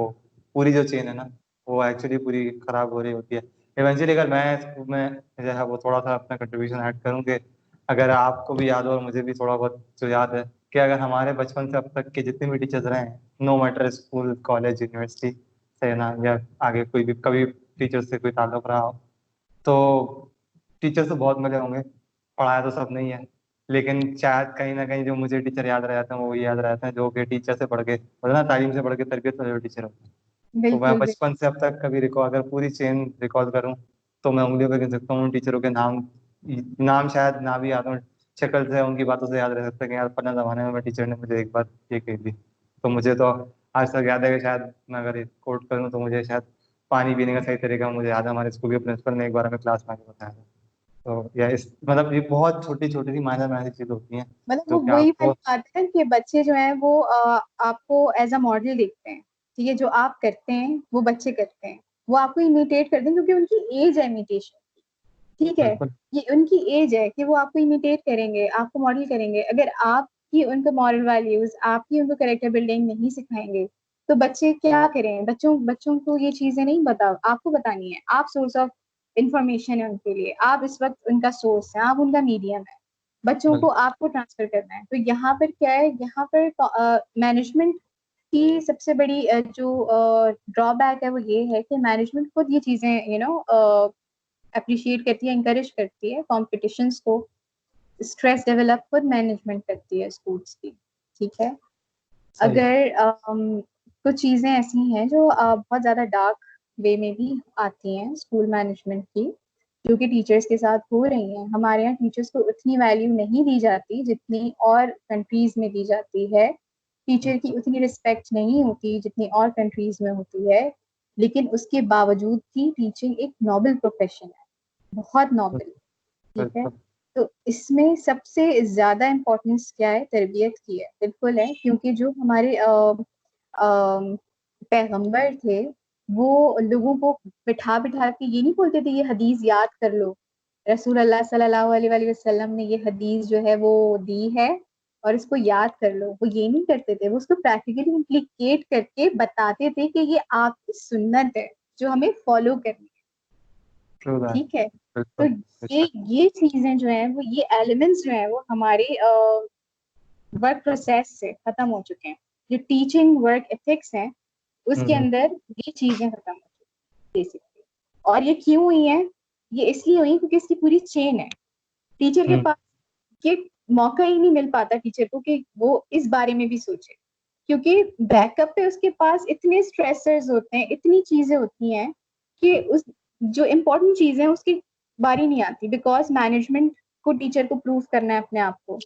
पूरी जो चेन है ना, वो एक्चुअली पूरी खराब हो रही होती है इवेंचुअली। अगर मैं स्कूल में जो है वो थोड़ा सा अपना कंट्रीब्यूशन ऐड करूँ कि अगर आपको भी याद हो और मुझे भी थोड़ा बहुत जो याद है कि अगर हमारे बचपन से अब तक के जितने भी टीचर्स रहे हैं, no matter school college university से ना, या आगे कोई भी कभी टीचर से कोई ताल्लुक रहा हो, तो टीचर से बहुत मजे होंगे। पढ़ाया तो सब नहीं है, लेकिन शायद कहीं ना कहीं जो मुझे टीचर याद रह जाते हैं वो याद रहते हैं जो कि टीचर से पढ़ के, मतलब ना तालीम से पढ़ के तरबियत वाले जो टीचर होते हैं। तो मैं बिल्कुल बिल्कुल। बचपन से अब तक कभी रिकॉल, अगर पूरी चेन रिकॉल करूं तो मैं उंगलियों पे गिन सकता हूँ उन टीचरों के नाम। नाम शायद ना भी याद हो, शक्ल से उनकी बातों से याद रह सकता है कि यार फलाना जमाने में टीचर ने मुझे एक बार ये कही थी। तो मुझे तो आज तक याद है कि शायद मैं अगर कोट करूँ तो मुझे शायद पानी पीने का सही तरीका मुझे याद है, हमारे स्कूल के प्रिंसिपल ने एक बार हमें क्लास में आके बताया था। तो या इस मतलब ये बहुत छोटी छोटी सी माइनर माइनर चीजें होती हैं मतलब जो वो कि वही वाली आपको। बात है कि बच्चे जो हैं वो आपको एज अ मॉडल देखते हैं। ठीक है, जो आप करते हैं वो बच्चे करते हैं, वो आपको इमिटेट करते हैं क्योंकि उनकी एज है इमिटेशन। ठीक है, बिल्कुल ये उनकी एज है कि वो आपको इमिटेट करेंगे, आपको मॉडल करेंगे। अगर आपकी उनको मॉरल वैल्यूज, आपकी उनको कैरेक्टर बिल्डिंग नहीं सिखाएंगे तो बच्चे क्या करें? बच्चों बच्चों को ये चीजें नहीं बता, आपको बतानी है। आप सोर्स ऑफ इंफॉर्मेशन है उनके लिए, आप इस वक्त उनका सोर्स है, आप उनका मीडियम है। बच्चों को बिल्कुल आपको ट्रांसफर करना है। तो यहाँ पर क्या है, यहाँ पर मैनेजमेंट की सबसे बड़ी जो ड्रॉबैक है वो ये है कि मैनेजमेंट खुद ये चीजें अप्रिशिएट करती है, इंकरेज करती है कॉम्पिटिशन्स को। स्ट्रेस डेवलप खुद मैनेजमेंट करती है स्कूल्स की। ठीक है, सही। अगर कुछ चीजें ऐसी हैं जो बहुत ज्यादा डार्क वे में भी आती हैं स्कूल मैनेजमेंट की, जो कि टीचर्स के साथ हो रही हैं। हमारे यहाँ टीचर्स को उतनी वैल्यू नहीं दी जाती जितनी और कंट्रीज में दी जाती है। टीचर की उतनी रिस्पेक्ट नहीं होती जितनी और कंट्रीज में होती है। लेकिन उसके बावजूद भी टीचिंग एक नोबल प्रोफेशन है, बहुत नोबल। ठीक है, बिल्कुल। तो इसमें सबसे ज्यादा इम्पोर्टेंस क्या है? तरबियत की है, बिल्कुल है। क्योंकि जो हमारे पैगंबर थे, वो लोगों को बिठा बिठा के ये नहीं बोलते थे ये हदीस याद कर लो। रसूल अल्लाह सल्लल्लाहु अलैहि वसल्लम ने ये हदीस जो है वो दी है और इसको याद कर लो, वो ये नहीं करते थे। वो उसको प्रैक्टिकली इम्प्लीकेट करके बताते थे कि ये आपकी सुन्नत है जो हमें फॉलो करनी है। True that. ठीक है, तो बिल्कुल। ये बेशक। ये चीजें जो हैं वो, ये एलिमेंट्स जो हैं वो हमारे वर्क प्रोसेस से खत्म हो चुके हैं। जो टीचिंग वर्क एथिक्स हैं उसके हम्म अंदर ये चीजें खत्म हो चुकी हैं बेसिकली। और ये क्यों हुई है? ये इसलिए हुई क्योंकि इसकी पूरी चेन है। टीचर के हम्म पास ये मौका ही नहीं मिल पाता टीचर को कि वो इस बारे में भी सोचे, क्योंकि बैकअप पे उसके पास इतने स्ट्रेसर्स होते हैं, इतनी चीजें होती हैं कि उस जो इम्पोर्टेंट चीजें हैं उसकी बारी नहीं आती, बिकॉज मैनेजमेंट को टीचर को प्रूव करना है अपने आप को।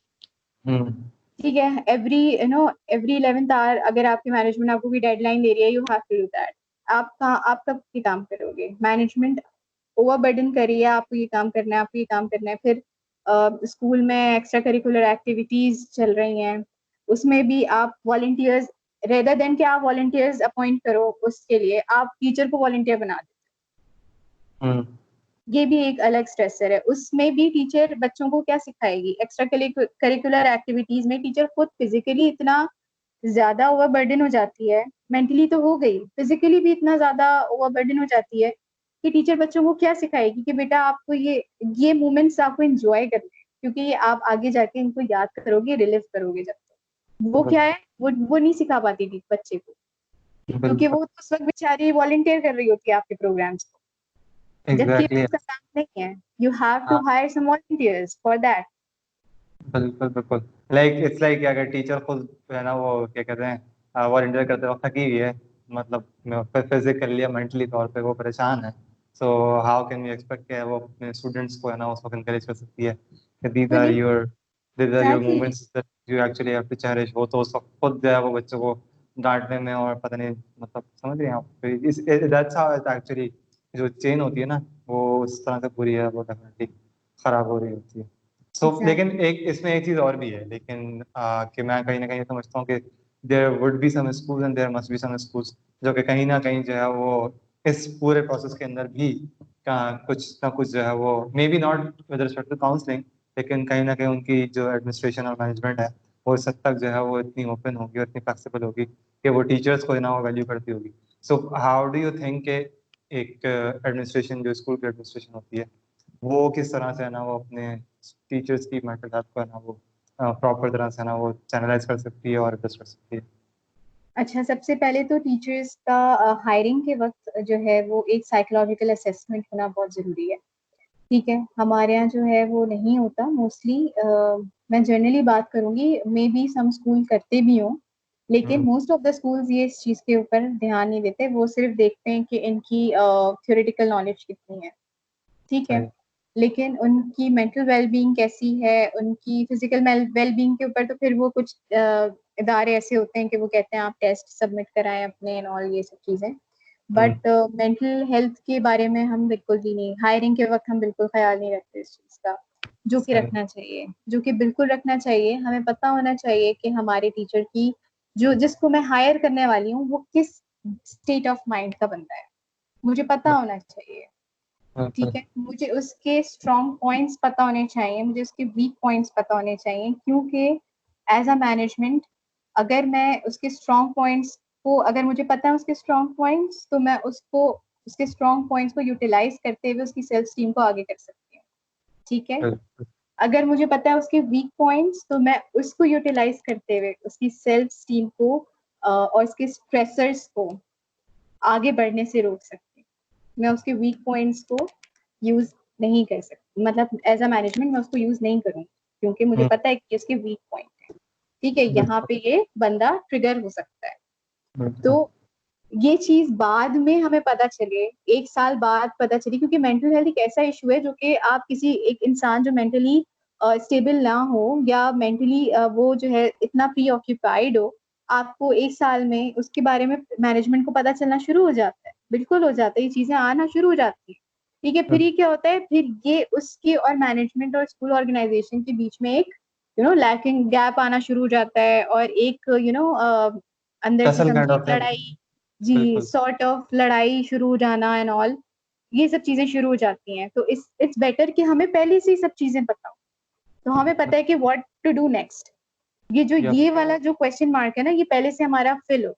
हम्म ठीक है, एवरी 11th आवर अगर आपकी मैनेजमेंट आपको कोई डेडलाइन दे रही है, you have to do that. आप कब ये काम करोगे? मैनेजमेंट ओवरबर्डन कर रही है, आपको ये काम करना है, आपको ये काम करना है। फिर स्कूल में एक्स्ट्रा करिकुलर एक्टिविटीज चल रही हैं, उसमें भी आप वॉलंटियर्स, रेदर देन कि आप वॉलंटियर्स अपॉइंट करो उसके लिए, आप टीचर को वॉलंटियर बना दो। हम्म ये भी एक अलग स्ट्रेसर है। उसमें भी टीचर बच्चों को क्या सिखाएगी? एक्स्ट्रा करिकुलर एक्टिविटीज में टीचर खुद फिजिकली इतना ज्यादा ओवरबर्डन हो जाती है, मेंटली तो हो गई, फिजिकली भी इतना ज्यादा ओवरबर्डन हो जाती है कि टीचर बच्चों को क्या सिखाएगी कि बेटा आपको ये मोमेंट्स आपको एंजॉय करने हैं, क्योंकि ये आप आगे जाके इनको याद करोगे, रिलीव करोगे जब तक। वो क्या है, वो नहीं सिखा पाती थी बच्चे को, क्योंकि बिल्कुल। वो उस वक्त बेचारी वॉलंटियर कर रही होती है आपके प्रोग्राम्स को, जबकि एग्जैक्टली। उसका काम नहीं है। यू हैव टू हाँ, hire some volunteers for that. बिल्कुल बिल्कुल। लाइक इट्स लाइक अगर टीचर खुद जो है ना वो क्या कहते हैं वॉलंटियर करते वक्त थकी हुई है, मतलब फिजिकली या मेंटली तौर पे वो परेशान है, so how can we expect कि वो अपने स्टूडेंट्स को है ना उस वक्त encourage कर सकती है कि वो नहीं, these are your exactly. Moments that you actually have to cherish. वो तो उस वक्त खुद जो है वो बच्चों को डांटने में और पता नहीं, मतलब समझ रहे हैं आप, इस दैट्स हाउ एक्चुअली जो चेन होती है ना वो उस तरह से पूरी है वो डेफिनेटली खराब हो रही होती है। सो लेकिन एग्जैक्टली। एक इसमें एक चीज और भी है, लेकिन कि मैं कहीं ना कहीं समझता हूँ कि there would be some schools and there must be some schools जो कि कहीं ना कहीं जो है वो इस पूरे प्रोसेस के अंदर भी कुछ ना कुछ जो है वो may be not with respect to counselling, लेकिन कहीं ना कहीं उनकी जो एडमिनिस्ट्रेशन और मैनेजमेंट है वो इस हद तक जो है वो इतनी ओपन होगी और इतनी फ्लेक्सिबल होगी कि वो टीचर्स को ना वो वैल्यू करती होगी। So how do you think के एक एडमिनिस्ट्रेशन जो स्कूल की एडमिनिस्ट्रेशन होती है वो किस तरह से है ना वो अपने टीचर्स की मेंटल हेल्थ को है ना वो प्रॉपर तरह से ना वो चैनलाइज कर सकती है और एड्रेस कर सकती है? अच्छा, सबसे पहले तो टीचर्स का हायरिंग के वक्त जो है वो एक साइकोलॉजिकल असेसमेंट होना बहुत ज़रूरी है। ठीक है, हमारे यहाँ जो है वो नहीं होता मोस्टली। मैं जनरली बात करूँगी, मे बी सम स्कूल करते भी हों, लेकिन मोस्ट ऑफ द स्कूल्स ये इस चीज़ के ऊपर ध्यान नहीं देते। वो सिर्फ देखते हैं कि इनकी थ्योरेटिकल नॉलेज कितनी है, ठीक है? सही। लेकिन उनकी मेंटल वेल-बीइंग कैसी है, उनकी फिज़िकल वेल-बीइंग के ऊपर तो फिर वो कुछ इदारे ऐसे होते हैं कि वो कहते हैं आप टेस्ट सबमिट कराएँ अपने एंड ऑल ये सब चीज़ें। बट मेंटल हेल्थ के बारे में हम बिल्कुल भी नहीं, हायरिंग के वक़्त हम बिल्कुल ख़्याल नहीं रखते इस चीज़ का, जो कि सही। रखना चाहिए, जो कि बिल्कुल रखना चाहिए। हमें पता होना चाहिए कि हमारे टीचर की जो जिसको मैं हायर करने वाली हूँ, वो किस स्टेट ऑफ माइंड का बंदा है, मुझे पता होना चाहिए। ठीक है, मुझे उसके स्ट्रॉन्ग पॉइंट्स पता होने चाहिए, मुझे उसके वीक पॉइंट्स पता होने चाहिए, क्योंकि एज़ अ मैनेजमेंट अगर मैं उसके स्ट्रॉन्ग पॉइंट्स को, अगर मुझे पता है उसके स्ट्रॉन्ग पॉइंट्स, तो मैं उसको उसके स्ट्रॉन्ग पॉइंट्स को यूटिलाइज़ करते हुए उसकी सेल्फ स्टीम को आगे कर सकती हूँ, ठीक है? अगर मुझे पता है उसके वीक पॉइंट्स, तो मैं उसको यूटिलाइज़ करते हुए उसकी सेल्फ स्टीम को और उसके स्ट्रेसर्स को आगे बढ़ने से रोक सकती हूँ। मैं उसके वीक पॉइंट्स को यूज़ नहीं कर सकती, मतलब एज़ अ मैनेजमेंट मैं उसको यूज़ नहीं करूँगी, क्योंकि मुझे पता है कि इसके वीक पॉइंट है। ठीक है, यहाँ पे ये बंदा ट्रिगर हो सकता है। तो ये चीज़ बाद में हमें पता चले, 1 साल बाद पता चली, क्योंकि मेंटल हेल्थ एक ऐसा इश्यू है जो कि आप किसी एक इंसान जो मेंटली स्टेबल ना हो या मेंटली वो जो है इतना प्री ऑक्यूपाइड हो, आपको 1 साल में उसके बारे में मैनेजमेंट को पता चलना शुरू हो जाता है। बिल्कुल हो जाता है, ये चीज़ें आना शुरू हो जाती हैं। ठीक है, फिर ये क्या होता है, फिर ये उसके और मैनेजमेंट और स्कूल ऑर्गेनाइज़ेशन के बीच में एक लैकिंग गैप आना शुरू हो जाता है और एक अंदर से काइंड समझिए ऑफ लड़ाई, जी, बिल्कुल। सॉर्ट ऑफ लड़ाई शुरू हो जाना एंड ऑल, ये सब चीज़ें शुरू हो जाती हैं। तो इट्स बेटर कि हमें पहले से ही सब चीज़ें पता हो। तो हमें पता है कि what to do next. Yep. ये वाला जो क्वेश्चन मार्क है ना, ये पहले से हमारा फिल हो।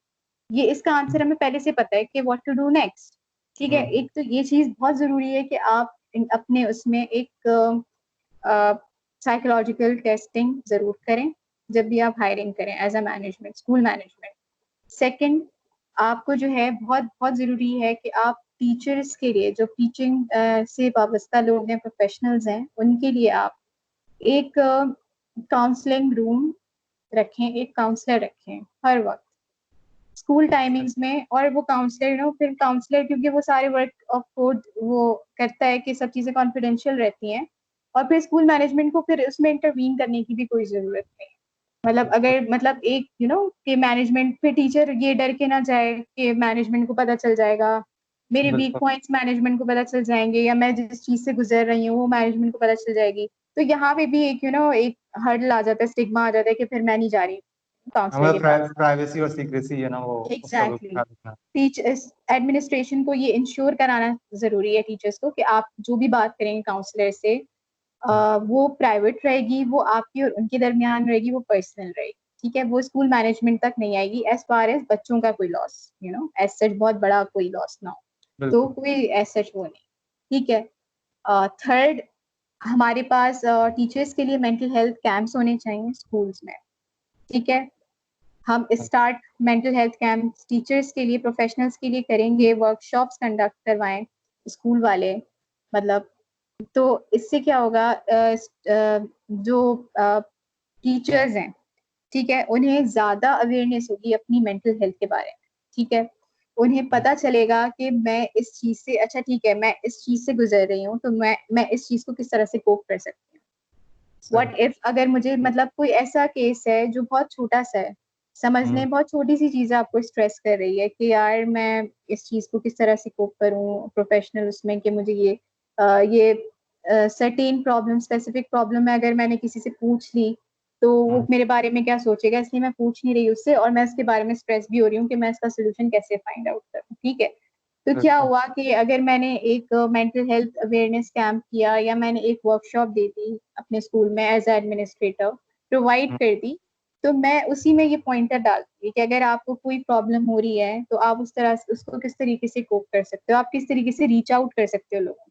ये इसका आंसर हमें पहले से पता है कि व्हाट टू डू नेक्स्ट। ठीक है? एक तो ये चीज़ बहुत ज़रूरी है कि आप अपने उसमें एक अ, साइकोलॉजिकल टेस्टिंग ज़रूर करें, जब भी आप हायरिंग करें as a management, school management. Second, आपको जो है बहुत ज़रूरी है कि आप टीचर्स के लिए, जो टीचिंग से वाबस्ता लोग हैं, प्रोफेशनल्स हैं, उनके लिए आप एक काउंसलिंग रूम रखें, एक काउंसलर रखें हर वक़्त। स्कूल टाइमिंग्स में, और वो काउंसलर फिर काउंसलर, क्योंकि वो सारे वर्क ऑफ कोड वो करता है कि सब चीज़ें कॉन्फिडेंशियल रहती हैं, और फिर स्कूल मैनेजमेंट को फिर उसमें इंटरवीन करने की भी कोई ज़रूरत नहीं है। मतलब अगर मतलब एक कि मैनेजमेंट, फिर टीचर ये डर के ना जाए कि मैनेजमेंट को पता चल जाएगा, मेरे वीक बिल्कुल। पॉइंट्स मैनेजमेंट को पता चल जाएँगे, या मैं जिस चीज़ से गुज़र रही हूँ वो मैनेजमेंट को पता चल जाएगी। तो यहाँ पे भी एक एक हर्डल आ जाता है, स्टिग्मा आ जाता है कि फिर मैं नहीं जा रही काउंसलर के हमें पास। प्राइवेसी और सीक्रेसी है ना वो उसका बिल्कुल एग्ज़ैक्टली। ख्याल रखना। टीचर्स एडमिनिस्ट्रेशन को ये इंश्योर कराना ज़रूरी है टीचर्स को, कि आप जो भी बात करेंगे काउंसलर से वो प्राइवेट रहेगी, वो आपकी और उनके दरमियान रहेगी, वो पर्सनल रहेगी, ठीक है? वो स्कूल मैनेजमेंट तक नहीं आएगी, एज़ फार एज़ बच्चों का कोई लॉस, एज़ सच बहुत बड़ा कोई लॉस ना हो, तो बिल्कुल। कोई एज़ सच वो नहीं, ठीक है? थर्ड, हमारे पास टीचर्स के लिए मेंटल हेल्थ कैंप्स होने चाहिए स्कूल्स में, ठीक है? हम start mental health camps teachers के लिए, प्रोफेशनल्स के लिए करेंगे, वर्कशॉप्स कंडक्ट करवाएँ स्कूल वाले, मतलब तो इससे क्या होगा, जो टीचर्स हैं, ठीक है? उन्हें ज़्यादा अवेयरनेस होगी अपनी मेंटल हेल्थ के बारे में, ठीक है? उन्हें पता चलेगा कि मैं इस चीज़ से, अच्छा ठीक है, मैं इस चीज़ से गुज़र रही हूँ, तो मैं इस चीज़ को किस तरह से कोप कर सकती हूँ। सही। व्हाट इफ अगर मुझे, मतलब कोई ऐसा केस है जो बहुत छोटा-सा है, समझने बहुत छोटी-सी चीज़ है, आपको स्ट्रेस कर रही है कि यार मैं इस चीज़ को किस तरह से कोप करूँ प्रोफेशनल उसमें, कि मुझे ये सर्टेन प्रॉब्लम, स्पेसिफिक प्रॉब्लम है, अगर मैंने किसी से पूछ ली, तो वो मेरे बारे में क्या सोचेगा, इसलिए मैं पूछ नहीं रही उससे, और मैं उसके बारे में स्ट्रेस भी हो रही हूँ कि मैं इसका सोल्यूशन कैसे फाइंड आउट करूँ। ठीक है, तो क्या बिल्कुल। हुआ कि अगर मैंने एक मेंटल हेल्थ अवेयरनेस कैंप किया या मैंने एक वर्कशॉप दे दी अपने स्कूल में एज एडमिनिस्ट्रेटर, प्रोवाइड हम्म, कर दी, तो मैं उसी में ये पॉइंटर डालती कि अगर आपको कोई प्रॉब्लम हो रही है तो आप उस तरह से उसको किस तरीके से कोप कर सकते हो, आप किस तरीके से रीच आउट कर सकते हो लोगों को।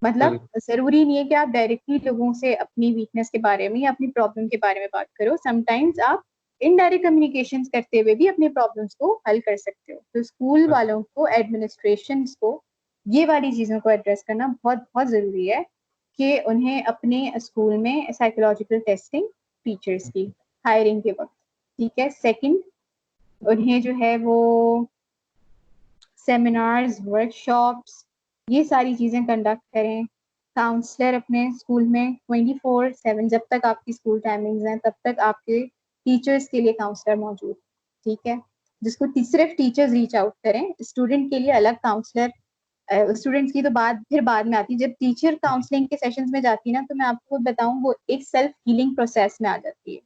मतलब बिल्कुल। जरूरी नहीं है कि आप डायरेक्टली लोगों से अपनी वीकनेस के बारे में या अपनी प्रॉब्लम के बारे में बात करो, समटाइम्स आप इनडायरेक्ट कम्युनिकेशन करते हुए भी अपने प्रॉब्लम्स को हल कर सकते हो। तो स्कूल बिल्कुल। वालों को, एडमिनिस्ट्रेशन को ये वाली चीजों को एड्रेस करना बहुत बहुत जरूरी है कि उन्हें अपने स्कूल में साइकोलॉजिकल टेस्टिंग टीचर्स की हायरिंग के वक्त, ठीक है। सेकंड, उन्हें जो है वो सेमिनार्स, वर्कशॉप्स, ये सारी चीजें कंडक्ट करें। काउंसलर अपने स्कूल में 24/7, जब तक आपकी स्कूल टाइमिंग्स हैं तब तक आपके टीचर्स के लिए काउंसलर मौजूद, ठीक है। जिसको सिर्फ टीचर्स रीच आउट करें, स्टूडेंट के लिए अलग काउंसलर। स्टूडेंट्स की तो बात फिर बाद में आती है, जब टीचर काउंसलिंग के सेशंस में जाती है ना, तो मैं आपको बताऊं वो एक सेल्फ हीलिंग प्रोसेस में आ जाती है।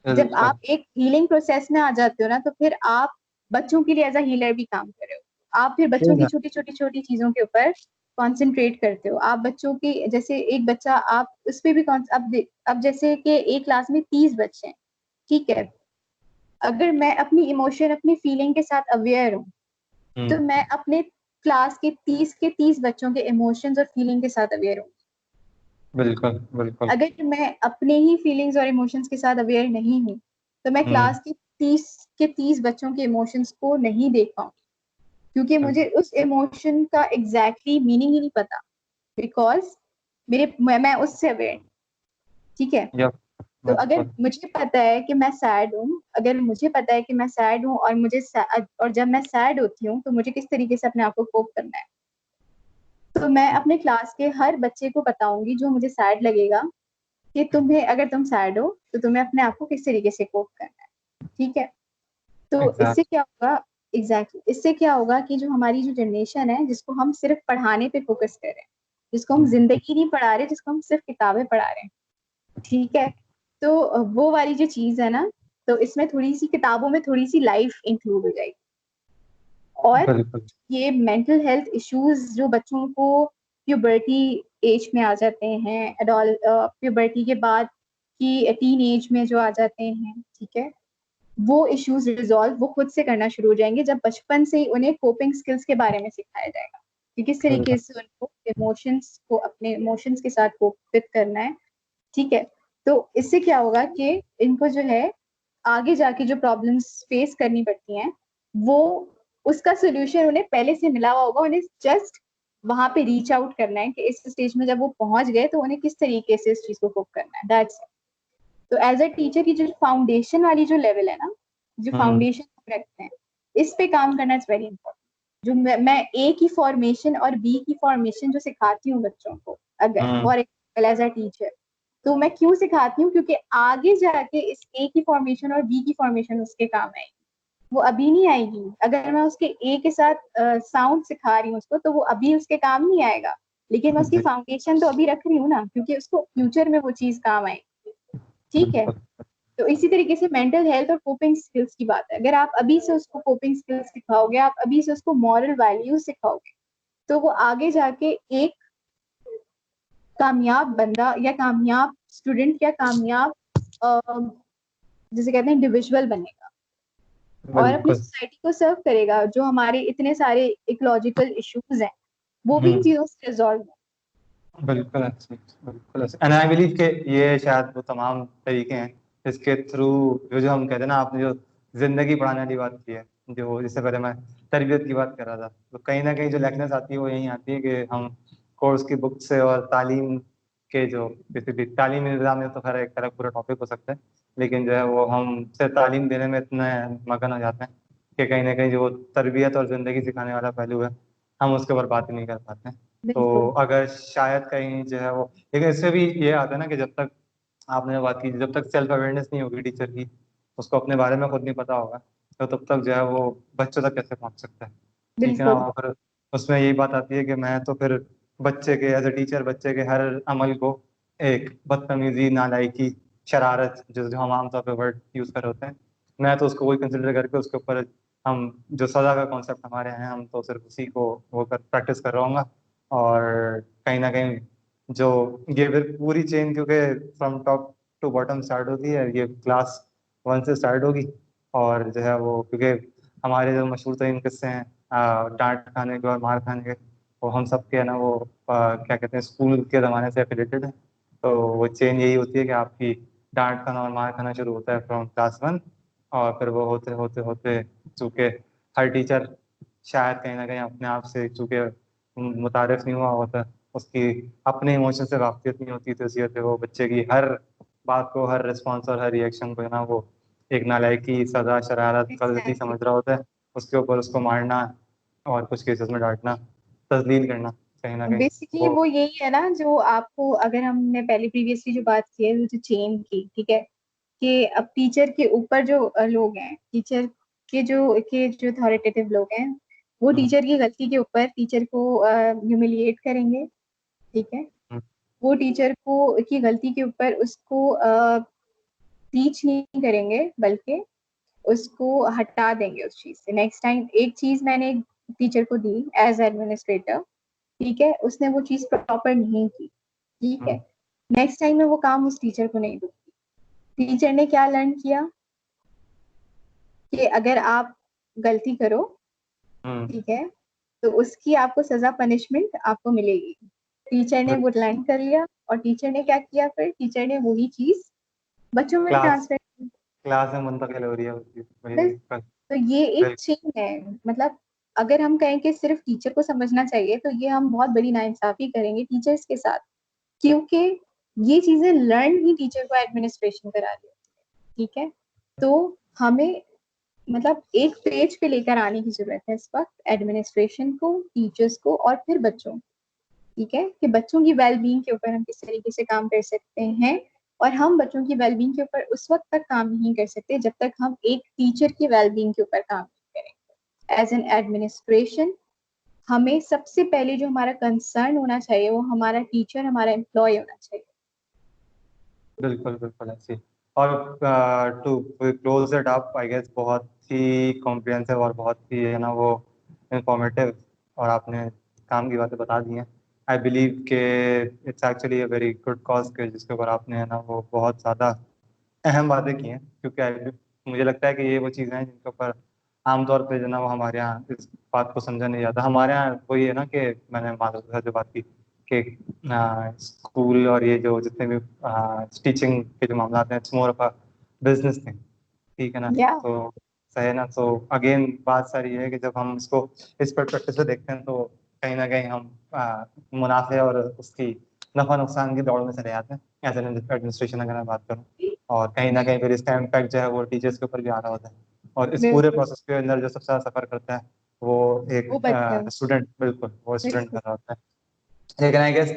जब बिल्कुल। आप एक हीलिंग प्रोसेस में आ जाते हो ना, तो फिर आप बच्चों के लिए एज अ हीलर भी काम कर रहे हो। आप फिर बच्चों ठीक की है। छोटी छोटी छोटी चीजों के ऊपर कॉन्सेंट्रेट करते हो। आप बच्चों की, जैसे एक बच्चा, आप उस पे भी अब जैसे कि एक क्लास में 30 बच्चे हैं, ठीक है। अगर मैं अपनी इमोशन, अपनी फीलिंग के साथ अवेयर हूँ, तो हम्म। मैं अपने क्लास के 30 बच्चों के इमोशंस और फीलिंग के साथ अवेयर हूँ। बिल्कुल। बिल्कुल। अगर मैं अपने ही फीलिंग्स और इमोशंस के साथ अवेयर नहीं हूँ, तो मैं हम्म। क्लास की 30 बच्चों के इमोशंस को नहीं देख पाऊँ, क्योंकि मुझे उस इमोशन का एग्जैक्टली मीनिंग ही नहीं पता, बिकॉज मैं उससे अवेयर नहीं, ठीक है। यप। तो अगर बिल्कुल। मुझे पता है कि मैं सैड हूँ, अगर मुझे पता है कि मैं सैड हूँ, और और जब मैं सैड होती हूँ तो मुझे किस तरीके से अपने आप को कोप करना है, तो मैं अपने क्लास के हर बच्चे को बताऊंगी जो मुझे सैड लगेगा कि तुम्हें, अगर तुम सैड हो तो तुम्हें अपने आप को किस तरीके से कोप करना है, ठीक है। तो इससे एग्जैक्ट। क्या होगा, इससे क्या होगा कि जो हमारी जो जनरेशन है, जिसको हम सिर्फ पढ़ाने पे फोकस कर रहे हैं, जिसको हम जिंदगी नहीं पढ़ा रहे, जिसको हम सिर्फ किताबें पढ़ा रहे हैं, ठीक है। तो वो वाली जो चीज है ना, तो इसमें थोड़ी सी किताबों में थोड़ी सी लाइफ इंक्लूड हो जाएगी। और बिल्कुल। ये मेंटल हेल्थ इश्यूज जो बच्चों को प्यूबर्टी एज में आ जाते हैं, एडॉल प्यूबर्टी के बाद की टीन एज में जो आ जाते हैं, ठीक है, वो इश्यूज रिजॉल्व वो खुद से करना शुरू हो जाएंगे, जब बचपन से ही उन्हें कोपिंग स्किल्स के बारे में सिखाया जाएगा कि किस तरीके से उनको इमोशंस को, अपने इमोशंस के साथ कोप विद करना है, ठीक है। तो इससे क्या होगा कि इनको जो है आगे जाके जो प्रॉब्लम्स फेस करनी पड़ती हैं, वो उसका सोल्यूशन उन्हें पहले से मिला हुआ होगा, उन्हें जस्ट वहां पे रीच आउट करना है कि इस स्टेज में जब वो पहुंच गए तो उन्हें किस तरीके से इस चीज को कोप करना है, दैट्स। तो एज अ टीचर की जो फाउंडेशन वाली जो लेवल है ना, जो हम्म। फाउंडेशन हम रखते हैं, इस पे काम करना इज वेरी इंपॉर्टेंट। जो मैं ए की फॉर्मेशन और बी की फॉर्मेशन जो सिखाती हूँ बच्चों को, अगर हम्म। For example as a teacher, तो मैं क्यों सिखाती हूँ, क्योंकि आगे जाके इस ए की फॉर्मेशन और बी की फॉर्मेशन उसके काम आएगी। वो अभी नहीं आएगी, अगर मैं उसके ए के साथ साउंड सिखा रही हूँ उसको, तो वो अभी उसके काम नहीं आएगा, लेकिन मैं उसकी जी। फाउंडेशन तो अभी रख रही हूँ ना, क्योंकि उसको फ्यूचर में वो चीज काम आएगी, ठीक है। बिल्कुल। तो इसी तरीके से मेंटल हेल्थ और कोपिंग स्किल्स की बात है, अगर आप अभी से उसको कोपिंग स्किल्स सिखाओगे, आप अभी से उसको मॉरल वैल्यूज सिखाओगे, तो वो आगे जाके एक कामयाब बंदा या कामयाब स्टूडेंट या कामयाब जिसे कहते हैं इंडिविजुअल बनेगा, और अपनी बिल्कुल। सोसाइटी को सर्व करेगा। जो हमारे इतने सारे इकोलॉजिकल इश्यूज हैं, वो भी इन हम्म। चीजों से रिजॉल्व हो। बिल्कुल ऐसे। बिल्कुल ऐसे, एंड आई बिलीव के ये शायद वो तमाम तरीके हैं इसके थ्रू, जो जो हम कहते हैं ना, आपने जो जिंदगी पढ़ाने वाली बात की है, जो इससे पहले मैं तरबियत की बात कर रहा था, तो कहीं ना कहीं जो लेक्चर्स आती है वो यही आती है कि हम कोर्स की बुक से और तालीम के जो बेसिकली तालीमी निज़ाम में, तो खैर एक तरह पूरा टॉपिक हो सकता है, लेकिन जो है वो हम सिर्फ तालीम देने में इतने मगन हो जाते हैं कि कहीं ना कहीं जो वो तरबियत और ज़िंदगी सिखाने वाला पहलू है, हम उसके ऊपर बात ही नहीं कर पाते हैं। तो बिल्कुल अगर शायद कहीं जो है वो, लेकिन इससे भी ये आता है ना कि जब तक आपने बात की, जब तक सेल्फ अवेयरनेस नहीं होगी टीचर की, उसको अपने बारे में खुद नहीं पता होगा, तो तब तक जो है वो बच्चों तक कैसे पहुंच सकता है। ठीक है ना, बिल्कुल और फिर उसमें यही बात आती है कि मैं तो फिर बच्चे के एज ए टीचर, बच्चे के हर अमल को एक बदतमीजी, नालायकी शरारत जो जो हम आमतौर पे वर्ड यूज कर रहे होते हैं, मैं तो उसको वही कंसिडर करके उसके ऊपर हम जो सजा का कॉन्सेप्ट हमारे यहाँ है, हम तो सिर्फ उसी को वो कर प्रैक्टिस कर रहा हूँ। और कहीं ना कहीं जो ये फिर पूरी चेन, क्योंकि from top to bottom start होती है, ये क्लास 1 से स्टार्ट होगी। और जो है वो, क्योंकि हमारे जो मशहूर तरीन किस्से हैं डांट खाने के और मार खाने के, वो हम सब के है ना वो क्या कहते हैं, स्कूल के ज़माने से एफिलेटेड है। तो वो चेन यही होती है कि आपकी डांट खाना और मार खाना शुरू होता है फ्रॉम क्लास 1, और फिर वो होते होते होते, चूँकि हर टीचर शायद कहीं ना कहीं अपने आप से, चूँकि मुतारिफ नहीं हुआ होता, उसकी अपने इमोशन से वाकफियत नहीं होती, तो इसी वजह से वो बच्चे की हर बात को, हर रिस्पॉन्स और हर रिएक्शन को है ना वो एक नालायकी, सजा, शरारत, गलती एग्जैक्टली। समझ रहा होता है। उसके ऊपर उसको मारना और कुछ केसेस में डांटना, तजलील करना, कहीं ना कहीं बेसिकली वो। वो यही है ना, जो आपको, अगर हमने पहले प्रीवियसली जो बात की है, वो जो चेन की, ठीक है, कि अब टीचर के ऊपर जो लोग हैं, टीचर के जो अथॉरिटेटिव लोग हैं, वो हम्म, टीचर की गलती के ऊपर टीचर को ह्यूमिलिएट करेंगे, ठीक है। हम्म, वो टीचर को की गलती के ऊपर उसको टीच नहीं करेंगे, बल्कि उसको हटा देंगे उस चीज से। नेक्स्ट टाइम एक चीज मैंने टीचर को दी एज एडमिनिस्ट्रेटर, ठीक है, उसने वो चीज प्रॉपर नहीं की, ठीक है, हम्म, नेक्स्ट टाइम मैं वो काम उस टीचर को नहीं दूंगी। टीचर ने क्या लर्न किया कि अगर आप गलती करो, हम्म, ठीक है, तो उसकी आपको सजा, पनिशमेंट आपको मिलेगी। टीचर ने वो लर्न कर लिया, और टीचर ने क्या किया, फिर टीचर ने वही चीज बच्चों में क्लास ट्रांसफर की। क्लास में मुंतकिल हो रही है वो चीज़, वही बस, तो ये एक बिल्कुल। चेन है। मतलब अगर हम कहें कि सिर्फ टीचर को समझना चाहिए, तो ये हम बहुत बड़ी नाइंसाफी करेंगे टीचर्स के साथ, क्योंकि ये चीजें लर्न ही टीचर को एडमिनिस्ट्रेशन करा रही है, ठीक है। तो हमें, मतलब एक पेज पे लेकर आने की जरूरत है इस वक्त, एडमिनिस्ट्रेशन को, टीचर्स को, और फिर बच्चों, ठीक है, कि बच्चों की वेलबींग के ऊपर हम किस तरीके से काम कर सकते हैं। और हम बच्चों की वेलबींग के ऊपर उस वक्त तक काम नहीं कर सकते जब तक हम एक टीचर की वेलबींग के ऊपर काम नहीं करें। एज एन एडमिनिस्ट्रेशन, हमें सबसे पहले जो हमारा कंसर्न होना चाहिए, वो हमारा टीचर, हमारा एम्प्लॉय होना चाहिए। बिल्कुल बिल्कुल ऐसे। और to close it up, I guess बहुत ही कॉम्प्रिहेंसिव और बहुत ही है ना वो इंफॉर्मेटिव, और आपने काम की बातें बता दी हैं। आई बिलीव के it's actually a very good cause के जिसके ऊपर आपने है ना वो बहुत ज़्यादा अहम बातें की हैं, क्योंकि मुझे लगता है कि ये वो चीज़ें हैं जिनके ऊपर आमतौर पे जो ना वो हमारे यहाँ इस बात को समझा नहीं जाता। हमारे यहाँ वही है ना कि मैंने माधव के साथ जो बात की कि स्कूल और ये जो जितने भी टीचिंग के जो मामला हैं, it's more of a business thing, ठीक है ना। या तो सही है ना। तो अगेन बात सारी ये है कि जब हम इसको इस परस्पेक्टिव से देखते हैं, तो कहीं ना कहीं हम मुनाफे और उसकी नफा नुकसान की दौड़ में चले जाते हैं एज एन एडमिनिस्ट्रेशन, अगर मैं बात करूँ। और कहीं ना कहीं फिर इसका इम्पैक्ट जो है वो टीचर्स के ऊपर भी आ रहा होता है। और इस पूरे बिल्कुल, प्रोसेस के अंदर जो सबसे ज़्यादा सफ़र करता है वो एक वो बच्चा है। स्टूडेंट, बिल्कुल वो स्टूडेंट बिल्कुल। कर रहा होता है। लेकिन आई गेस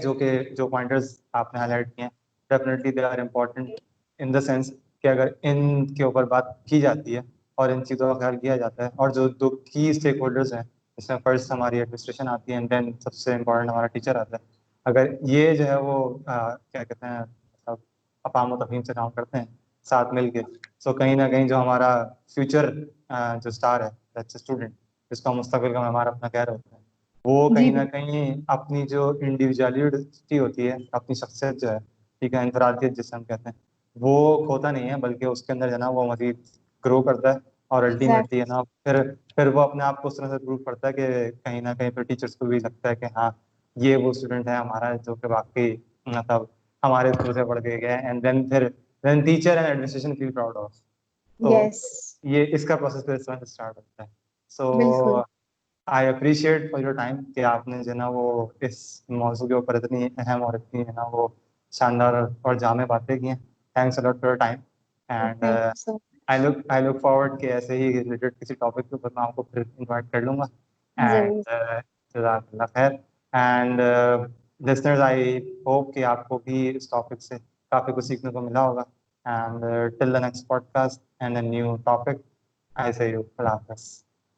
जो पॉइंटर्स आपने हाईलाइट किए हैं, definitely they are important in the sense कि अगर इनके ऊपर बात की जाती है और इन चीज़ों का ख्याल किया जाता है, और जो दो की स्टेक होल्डर्स हैं, इसमें फर्स्ट हमारी एडमिनिस्ट्रेशन आती है एंड देन सबसे इम्पोर्टेंट हमारा टीचर आता है। अगर ये जो है वो क्या कहते हैं, सब अपाम तफहीम से काम करते हैं साथ मिल के, सो कहीं ना कहीं जो हमारा फ्यूचर जो स्टार है, दैट्स स्टूडेंट, जिसका मुस्तकबिल का हमारा अपना कह होता है, वो जी कहीं ना बिल्कुल। कहीं अपनी जो इंडिविजुअलिटी होती है, अपनी शख्सियत जो है, ठीक है, इंफरादियत जिसे हम कहते हैं, वो खोता नहीं है, बल्कि उसके अंदर जो है ना वो मजीद ग्रो करता है। और अल्टीमेटली है एग्जैक्टली। ना फिर वो अपने आप को उस तरह से प्रूव करता है कि कहीं ना कहीं फिर टीचर्स को भी लगता है कि हाँ, ये वो स्टूडेंट है हमारा जो कि वाकई मतलब हमारे स्कूल से पढ़ के गया है। And then teacher and administration feel proud of. तो यस। ये इसका प्रोसेस फिर इस तरह से स्टार्ट होता है। बिल्कुल। So I appreciate for your time कि आपने जो ना वो इस मौजू के ऊपर इतनी अहम और इतनी है ना वो शानदार और जामे बातें की हैं। Thanks a lot for your time. And thank you so I look forward कि ऐसे ही रिलेटेड किसी टॉपिक के ऊपर मैं आपको फिर इनवाइट कर लूँगा। मच। एंड जरूर। जज़ाकल्लाह खैर। एंड लिसनर्स, आई होप कि आपको भी इस टॉपिक से काफ़ी कुछ सीखने को मिला होगा। And till the next podcast and a new topic, I say you अल्लाह हाफ़िज़।